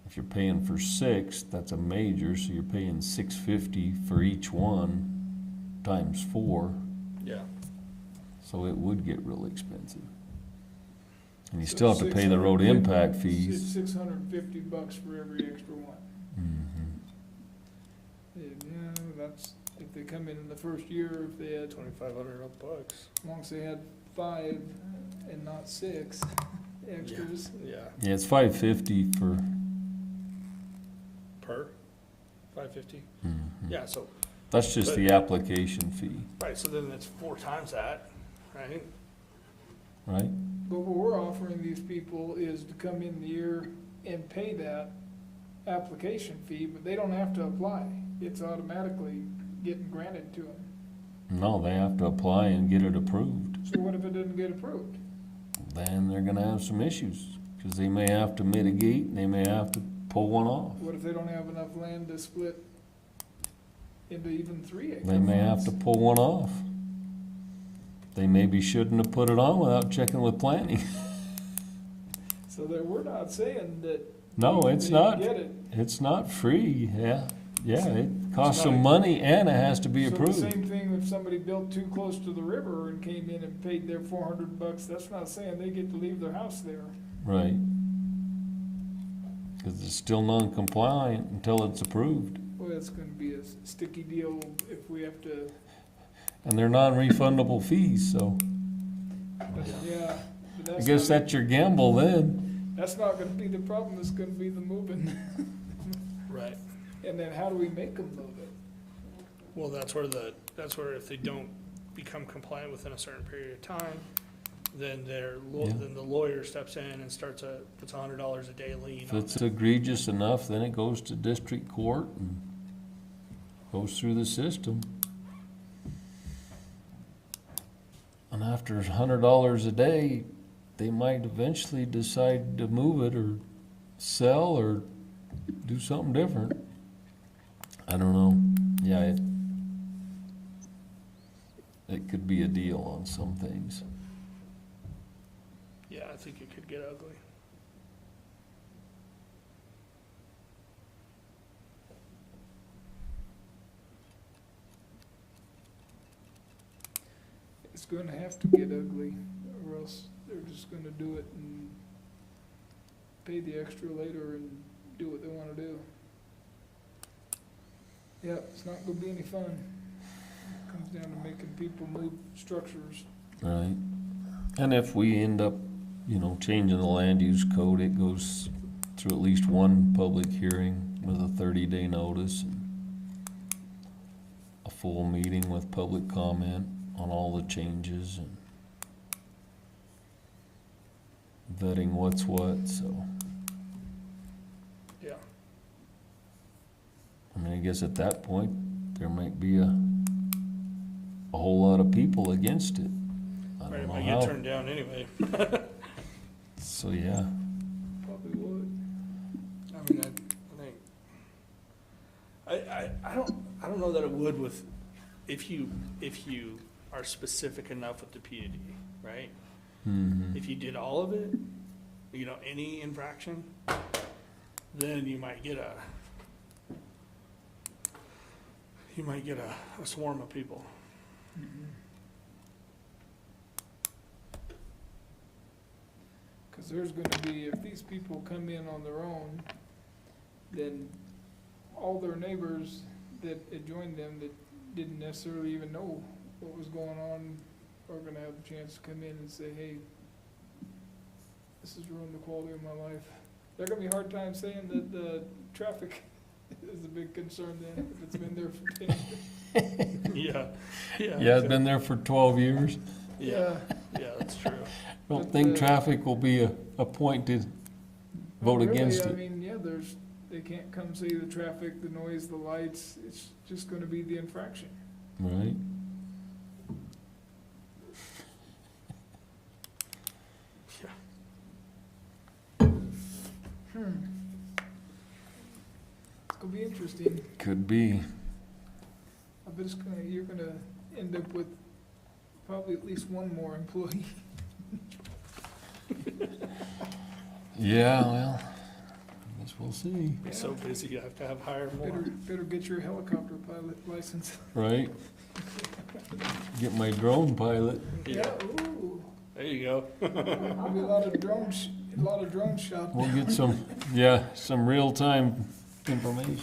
If you're paying for 6, that's a major, so you're paying $650 for each one times 4. Yeah. So it would get real expensive. And you So still have to pay the road 650 impact it's fees. $650 for every extra one. Mhm. Yeah, that's, if they come in the first year, if they had, $2,500. as long as they had 5 and not 6 extras. Yeah. Yeah, it's $550 for. Per? 550? Mhm. Yeah, so, That's just the application fee, right, so then it's 4 times that, right? right? But what we're offering these people is to come in the year and pay that application fee, but they don't have to apply. It's automatically getting granted to them. No, they have to apply and get it approved. So what if it doesn't get approved? Then they're gonna have some issues, because they may have to mitigate, and they may have to pull one off. What if they don't have enough land to split into even 3 acre? They may have to pull one off. They maybe shouldn't have put it on without checking with planning. So that we're not saying that. No, it's they not, Get it. it's not free, yeah, it costs It's some not- money and it has to be So the approved. same thing if somebody built too close to the river and came in and paid their $400, that's not saying they get to leave their house there. Right. Because it's still non-compliant until it's approved. Well, it's gonna be a sticky deal if we have to, And they're non-refundable fees, so yeah. But I that's guess not- that's your gamble then. That's not gonna be the problem, it's gonna be the moving. Right. And then how do we make them move it? Well, that's where if they don't become compliant within a certain period of time, then then the lawyer steps in and puts $100 a day lien If on it's it. egregious enough, then it goes to district court and goes through the system. And after $100 a day, they might eventually decide to move it or sell or do something different. I don't know. Yeah, it could be a deal on some things. Yeah, I think it could get ugly. It's gonna have to get ugly, or else they're just gonna do it and pay the extra later and do what they wanna do. Yeah, it's not gonna be any fun. It comes down to making people move structures. Right. And if we end up, changing the land use code, it goes through at least one public hearing with a 30-day notice and a full meeting with public comment on all the changes and vetting what's what, so. Yeah. I mean, I guess at that point, there might be a whole lot of people against it. I Right, don't it know might get how. turned down anyway. So, yeah. Probably would. I mean, I don't know that it would with, if you are specific enough with the PUD, right? Mm-hmm. If you did all of it, any infraction, then you might get a swarm of people. Because there's gonna be, if these people come in on their own, then all their neighbors that had joined them that didn't necessarily even know what was going on are gonna have the chance to come in and say, hey, this has ruined the quality of my life. They're gonna be hard time saying that the traffic is a big concern then, if it's been there for 10 years. Yeah. Yeah, it's been there for 12 years. Yeah, that's true. Don't But think the- traffic will be a point to vote Really, against I it. mean, yeah, they can't come see the traffic, the noise, the lights, it's just gonna be the infraction. Right? It's gonna be interesting. Could be. I bet you're gonna end up with probably at least one more employee. Yeah, well, I guess we'll see. It's so busy, you have to hire more. Better get your helicopter pilot license. Right? Get my drone pilot. Yeah, Ooh, there you go. there'll be a lot of drone shots. We'll get some real-time information.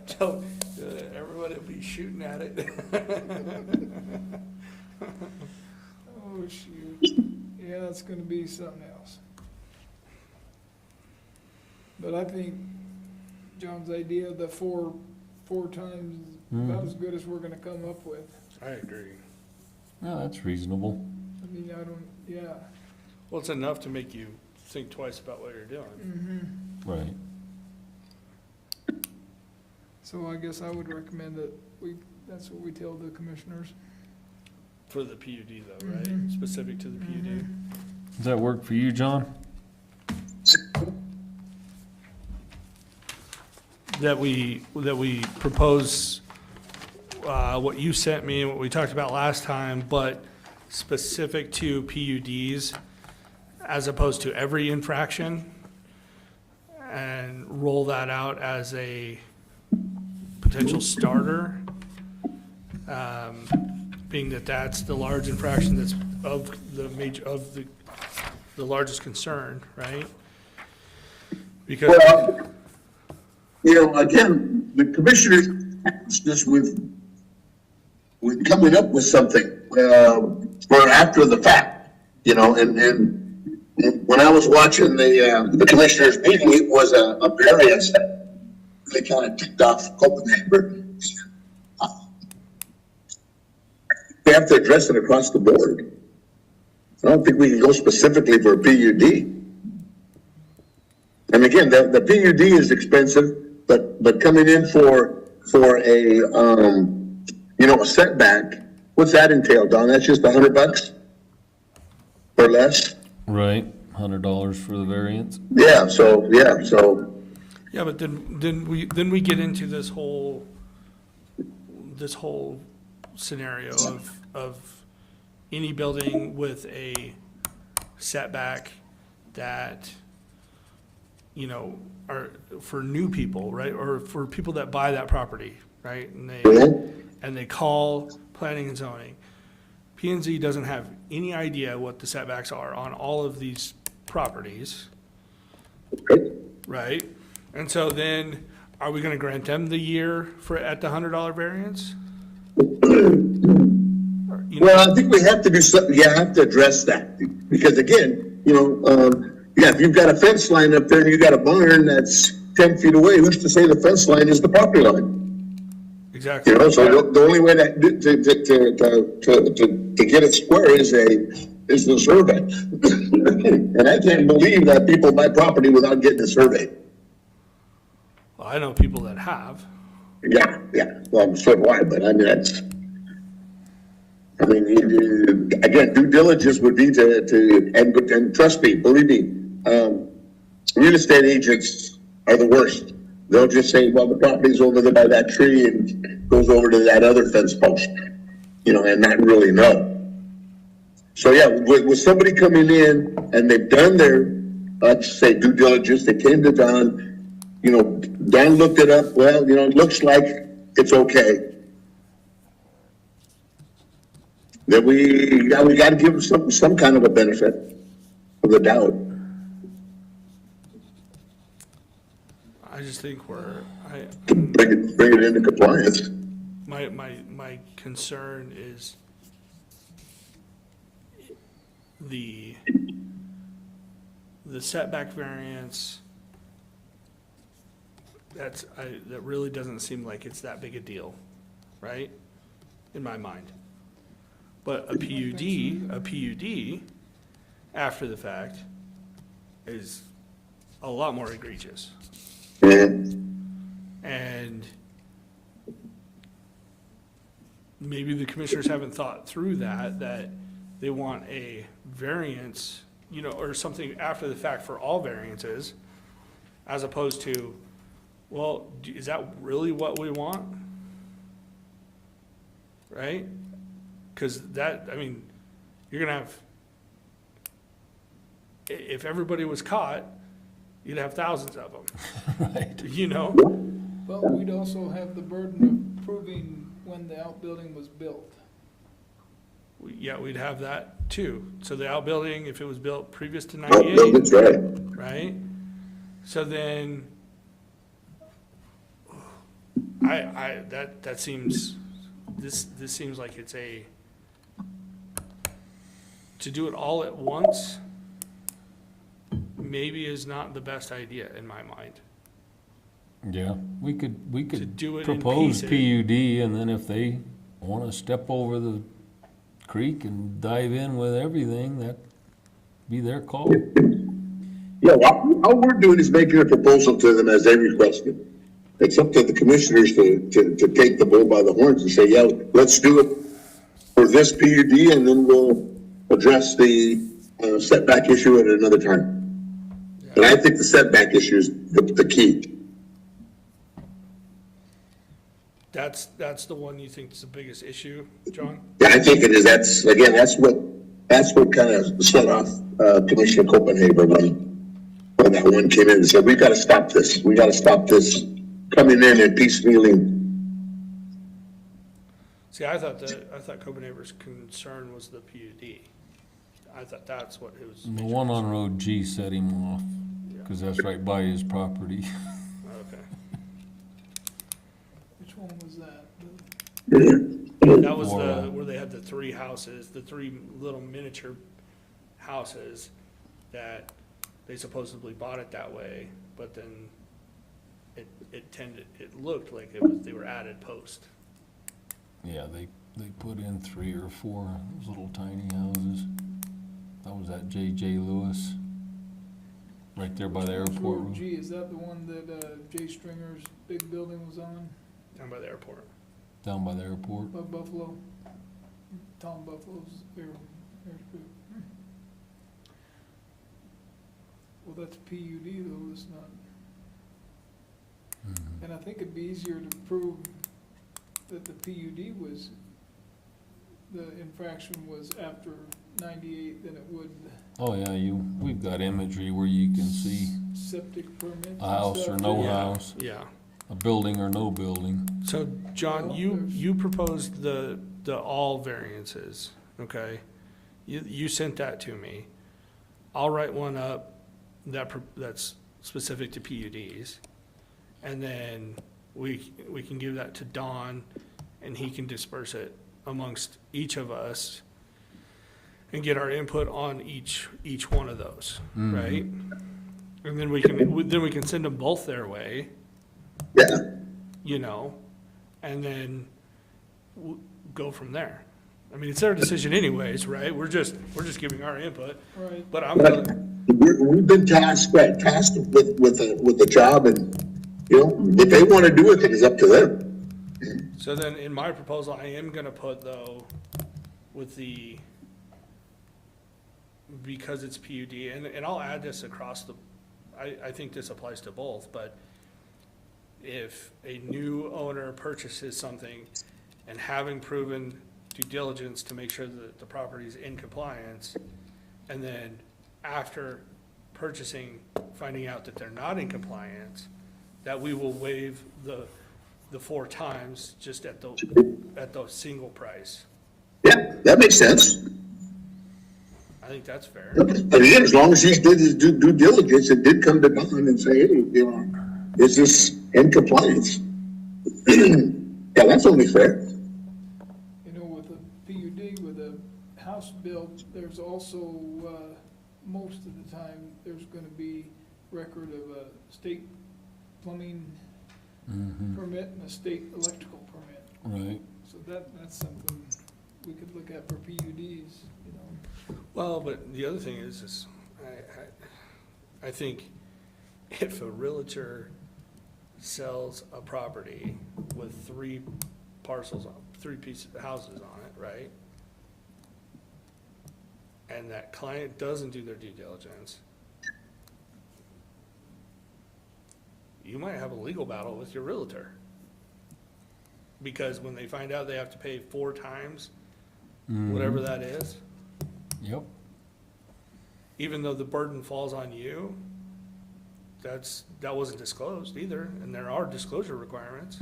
So, everybody will be shooting at it. Oh, shoot. Yeah, that's gonna be something else. But I think John's idea of the four times is about as good as we're gonna come up with. I agree. Yeah, that's reasonable. I mean, yeah. Well, it's enough to make you think twice about what you're doing. Mm-hmm. Right. So I guess I would recommend that that's what we tell the commissioners. For the PUD though, right? Mhm. Specific to the PUD. Does that work for you, John? That we propose, what you sent me and what we talked about last time, but specific to PUDs as opposed to every infraction, and roll that out as a potential starter, being that that's the large infraction that's of the largest concern, right? Because, Well, again, the commissioners tasked us with coming up with something, for after the fact, and when I was watching the commissioners meeting, it was a variance they kind of ticked off Copenhagen. They have to address it across the board. I don't think we can go specifically for a PUD. And again, the PUD is expensive, but coming in for a, a setback, what's that entail, Don? That's just $100 or less? Right, $100 for the variance. Yeah, so. Yeah, but then we get into this whole scenario of any building with a setback that, are for new people, right? Or for people that buy that property, right? And they call planning and zoning. P&Z doesn't have any idea what the setbacks are on all of these properties, right? And so then, are we gonna grant them the year at the $100 variance? Well, I think we have to do something, have to address that, because again, if you've got a fence line up there and you got a barn that's 10 feet away, who's to say the fence line is the property line? Exactly. So the only way to get it square is the survey. And I can't believe that people buy property without getting a survey. Well, I know people that have. Yeah, well, so do I, but again, due diligence would be and trust me, believe me, real estate agents are the worst. They'll just say, well, the property's over there by that tree and goes over to that other fence post, and not really know. So yeah, with somebody coming in and they've done their, let's say, due diligence, they came to Don, Don looked it up, well, it looks like it's okay. Then we got to give them some kind of a benefit of the doubt. I just think Bring it into compliance. my concern is the setback variance. That really doesn't seem like it's that big a deal, right? In my mind. But a PUD after the fact is a lot more egregious. And maybe the commissioners haven't thought through that they want a variance, or something after the fact for all variances, as opposed to, well, is that really what we want? Right? Because you're gonna have, if everybody was caught, you'd have thousands of them. Right. Well, we'd also have the burden of proving when the outbuilding was built. Yeah, we'd have that too. So the outbuilding, if it was built previous to That's 98, right. right? So then, that seems, this seems like it's to do it all at once, maybe is not the best idea in my mind. Yeah, we To could do it in propose pieces. PUD, and then if they want to step over the creek and dive in with everything, that'd be their call. Yeah, all we're doing is making a proposal to them as they requested. It's up to the commissioners to take the bull by the horns and say, yeah, let's do it for this PUD, and then we'll address the setback issue at another time. And I think the setback issue is the key. That's the one you think is the biggest issue, John? Yeah, I think it is. That's what kind of set off Commissioner Copenhagen when that one came in and said, we got to stop this. We got to stop this coming in and piecemealing. See, I thought Copenhagen's concern was the PUD. I thought that's what it was. The one on Road G set him off, because that's right by his property. Okay. Which one was that? That was where they had the three houses, the three little miniature houses that they supposedly bought it that way, but then it looked like they were added post. Yeah, they put in 3 or 4 of those little tiny houses. That was at J.J. Lewis, right there by the airport. G, is that the one that Jay Stringer's big building was on, Down by the airport. Down by the airport. by Buffalo? Tom Buffalo's airstrip. Well, that's PUD though, it's not. Mhm. And I think it'd be easier to prove that the PUD was, the infraction was after 98 than it would Oh, yeah, we've got imagery where you can see septic permits. a house or no Yeah. house, Yeah. a building or no building. So, John, Well, you there's- proposed the all variances, okay? You sent that to me. I'll write one up that's specific to PUDs. And then we can give that to Don, and he can disperse it amongst each of us and get our input on each one of those, Mhm. right? And then we can send them both their way, Yeah, you know, and then go from there. I mean, it's their decision anyways, right? We're just giving our input, Right. but I'm gonna, we've been tasked with the job, and, you know, if they want to do it, it's up to them. so then in my proposal, I am gonna put though, with the, because it's PUD, and I'll add this across the, I think this applies to both, but if a new owner purchases something and having proven due diligence to make sure that the property is in compliance, and then after purchasing, finding out that they're not in compliance, that we will waive the 4 times just at the single price. Yeah, that makes sense. I think that's fair. But again, as long as he did his due diligence and did come to Don and say, hey, you know, is this in compliance? Yeah, that's only fair. You know, with a PUD, with a house built, there's also, most of the time, there's gonna be record of a state plumbing Mhm. permit and a state electrical permit. Right. So that's something we could look at for PUDs, you know. Well, but the other thing is I think if a realtor sells a property with 3 parcels, 3 pieces of houses on it, right? And that client doesn't do their due diligence, you might have a legal battle with your realtor. Because when they find out they have to pay 4 times, whatever that is, Yep. even though the burden falls on you, that wasn't disclosed either, and there are disclosure requirements.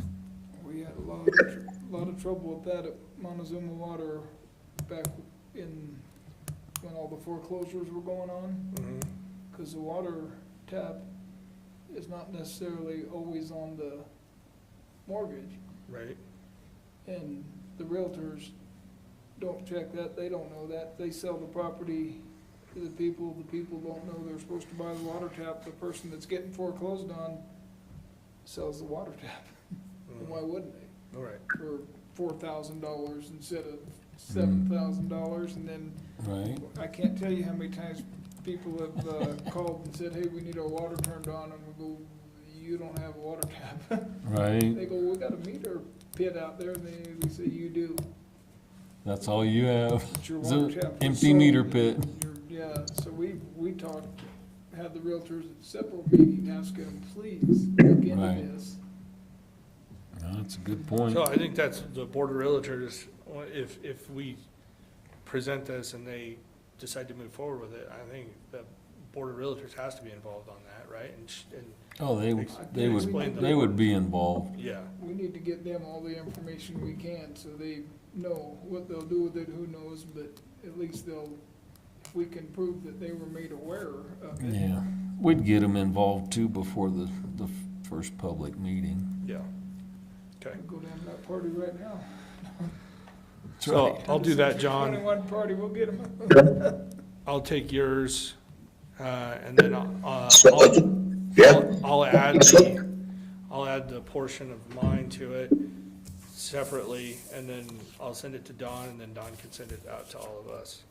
We had a lot of trouble with that at Montezuma Water back in, when all the foreclosures were going on, because the water tap is not necessarily always on the mortgage, Right. and the realtors don't check that, they don't know that, they sell the property to the people don't know they're supposed to buy the water tap, the person that's getting foreclosed on sells the water tap, and why wouldn't they? All right. For $4,000 instead of $7,000, and then Right. I can't tell you how many times people have called and said, hey, we need our water turned on, and we go, you don't have a water tap. Right. They go, we got a meter pit out there, and we say, you do. That's all you have. It's your It's water an tap. empty meter pit. Yeah, so we talked, had the realtors at several meetings, asking them, please, look into Right. this. No, that's a good point. So I think that's the board of realtors, if we present this and they decide to move forward with it, I think the board of realtors has to be involved on that, right? And Oh, they Explain the would board. be involved. yeah, We need to get them all the information we can, so they know what they'll do with it, who knows, but at least if we can prove that they were made aware of it. Yeah. We'd get them involved too before the first public meeting. yeah. Okay. Go down to that party right now. So I'll do that, John. 21 party, we'll get them. I'll take yours, and then So, yeah. I'll add add the portion of mine to it separately, and then I'll send it to Don, and then Don can send it out to all of us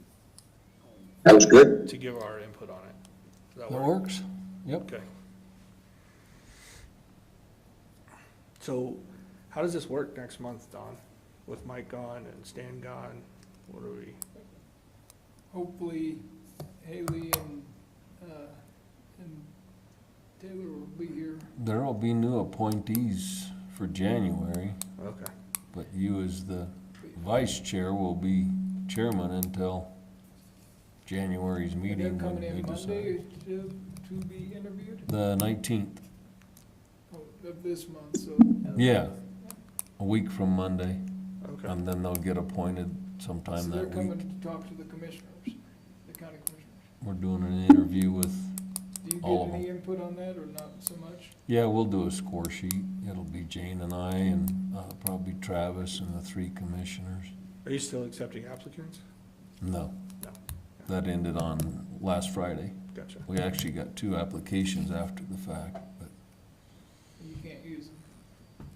Sounds good. to give our input on it. Does that That work? works? Yep. Okay. So, how does this work next month, Don? With Mike gone and Stan gone, what are we? Hopefully Haley and Taylor will be here. There'll be new appointees for January, Okay. but you as the vice chair will be chairman until January's And they're meeting when coming they in Monday decide. to be interviewed, The 19th, of this month, so. yeah, a week from Monday, Okay. and then they'll get appointed sometime So they're that coming week. to talk to the commissioners, the county commissioners. We're doing an interview with, Do you All of get any input on that or not so much? yeah, we'll do a score sheet. It'll be Jane and I and probably Travis and the 3 commissioners. Are you still accepting applicants? No, No. that ended on last Friday. Gotcha. We actually got 2 applications after the fact, but You can't use them.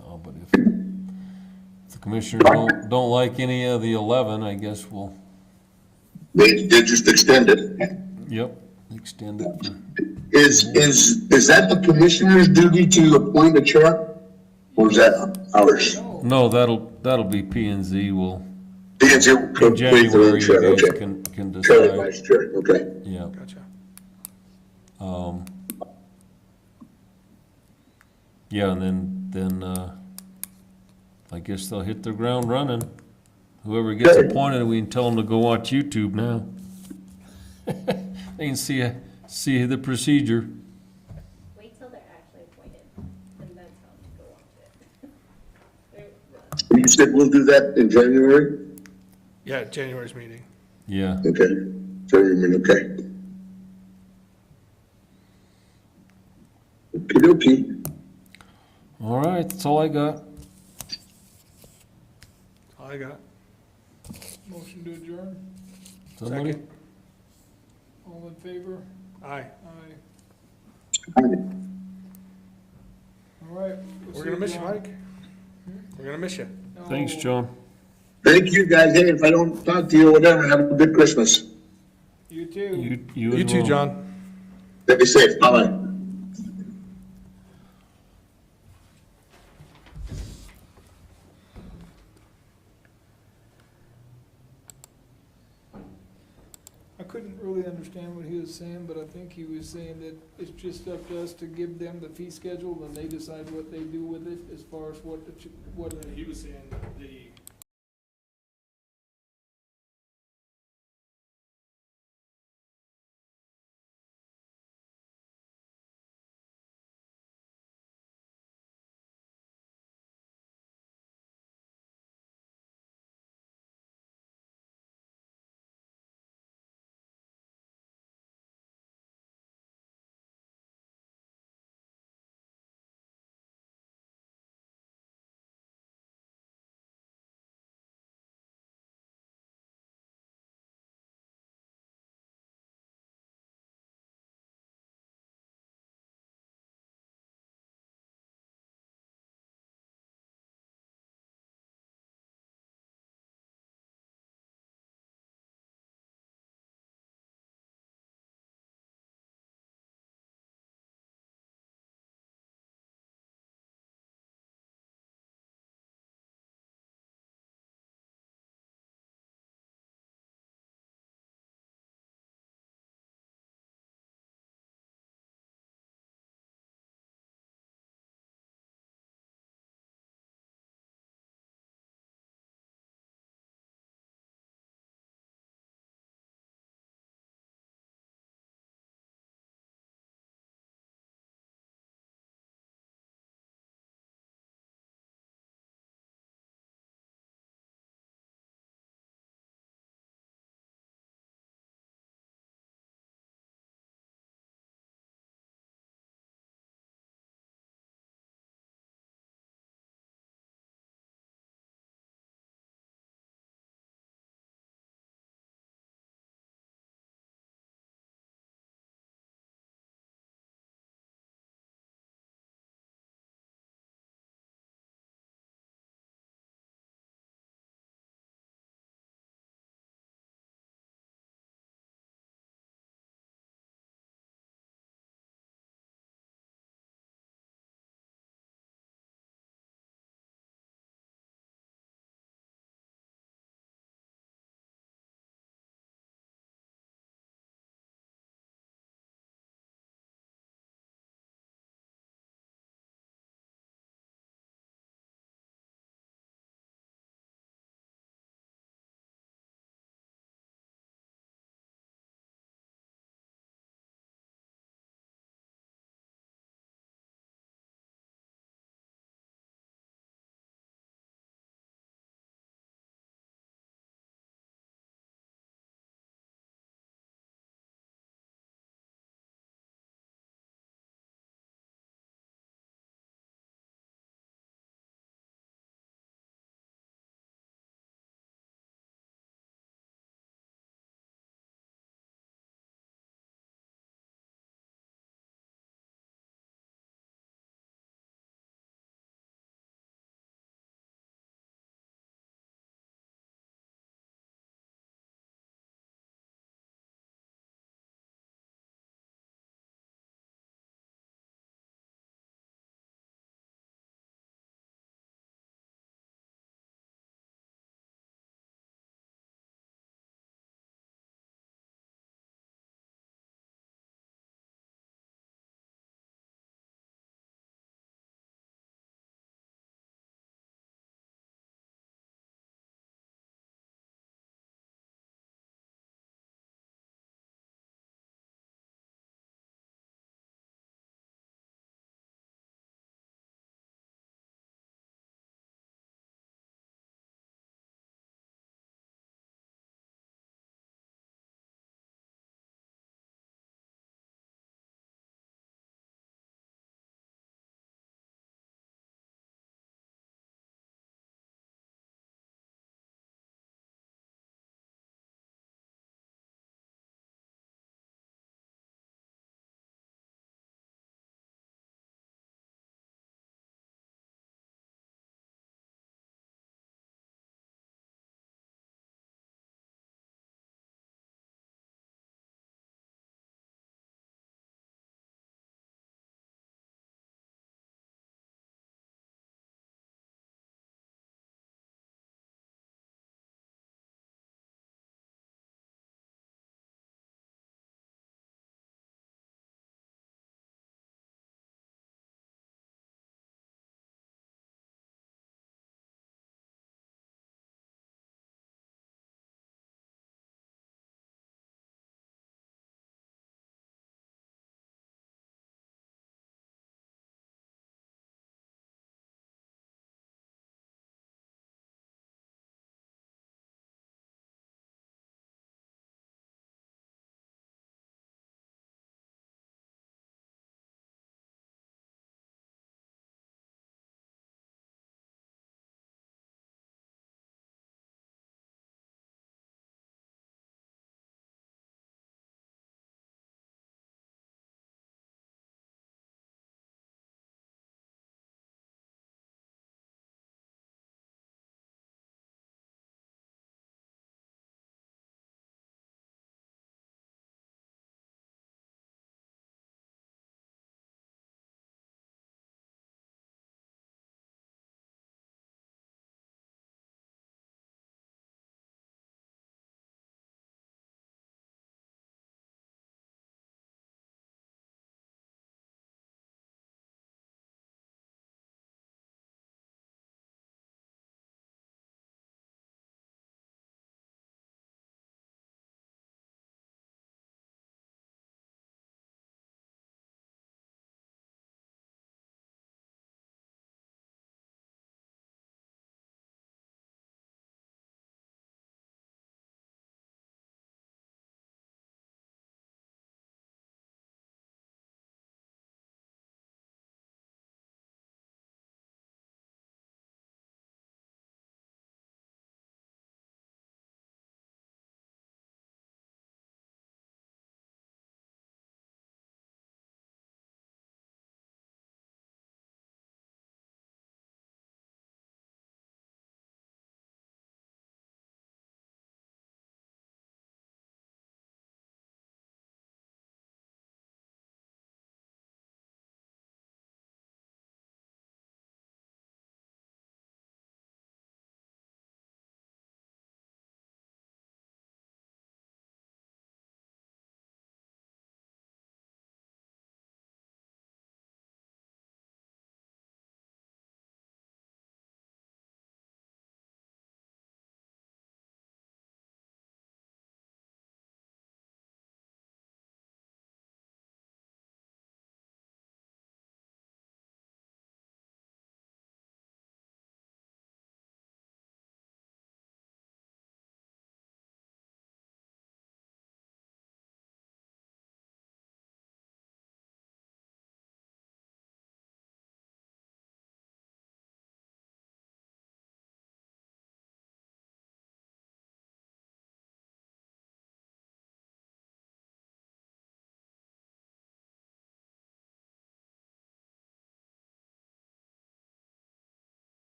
no, but if the commissioners don't like any of the 11, I guess we'll, They just extend it. yep, extend it for, Is that the commissioner's duty to appoint a chair? Or is that ours? no, that'll be P and Z. We'll, Because you in could wait for January, the chair, you guys okay. can Chair and decide. vice chair, okay. Yeah. Gotcha. Yeah, and then I guess they'll hit the ground running. Whoever gets Good. appointed, we can tell them to go watch YouTube now. They can see the procedure. Wait till they're actually appointed, and then tell them to go watch it. You said we'll do that in January? Yeah, January's meeting. Yeah. Okay, January, okay. Okey-dokey. All right, that's all I got. That's all I got. Motion to adjourn, Somebody? Second. all in favor? Aye. Aye. All All right. we'll We're see gonna miss you, John. Mike. We're gonna miss you. Thanks, No, John. Thank you, guys. Hey, if I don't talk to you, whatever, have a good Christmas. You too. You You as too, well. John. Stay safe. Bye-bye. I couldn't really understand what he was saying, but I think he was saying that it's just up to us to give them the fee schedule, and they decide what they do with it as far as what He was saying the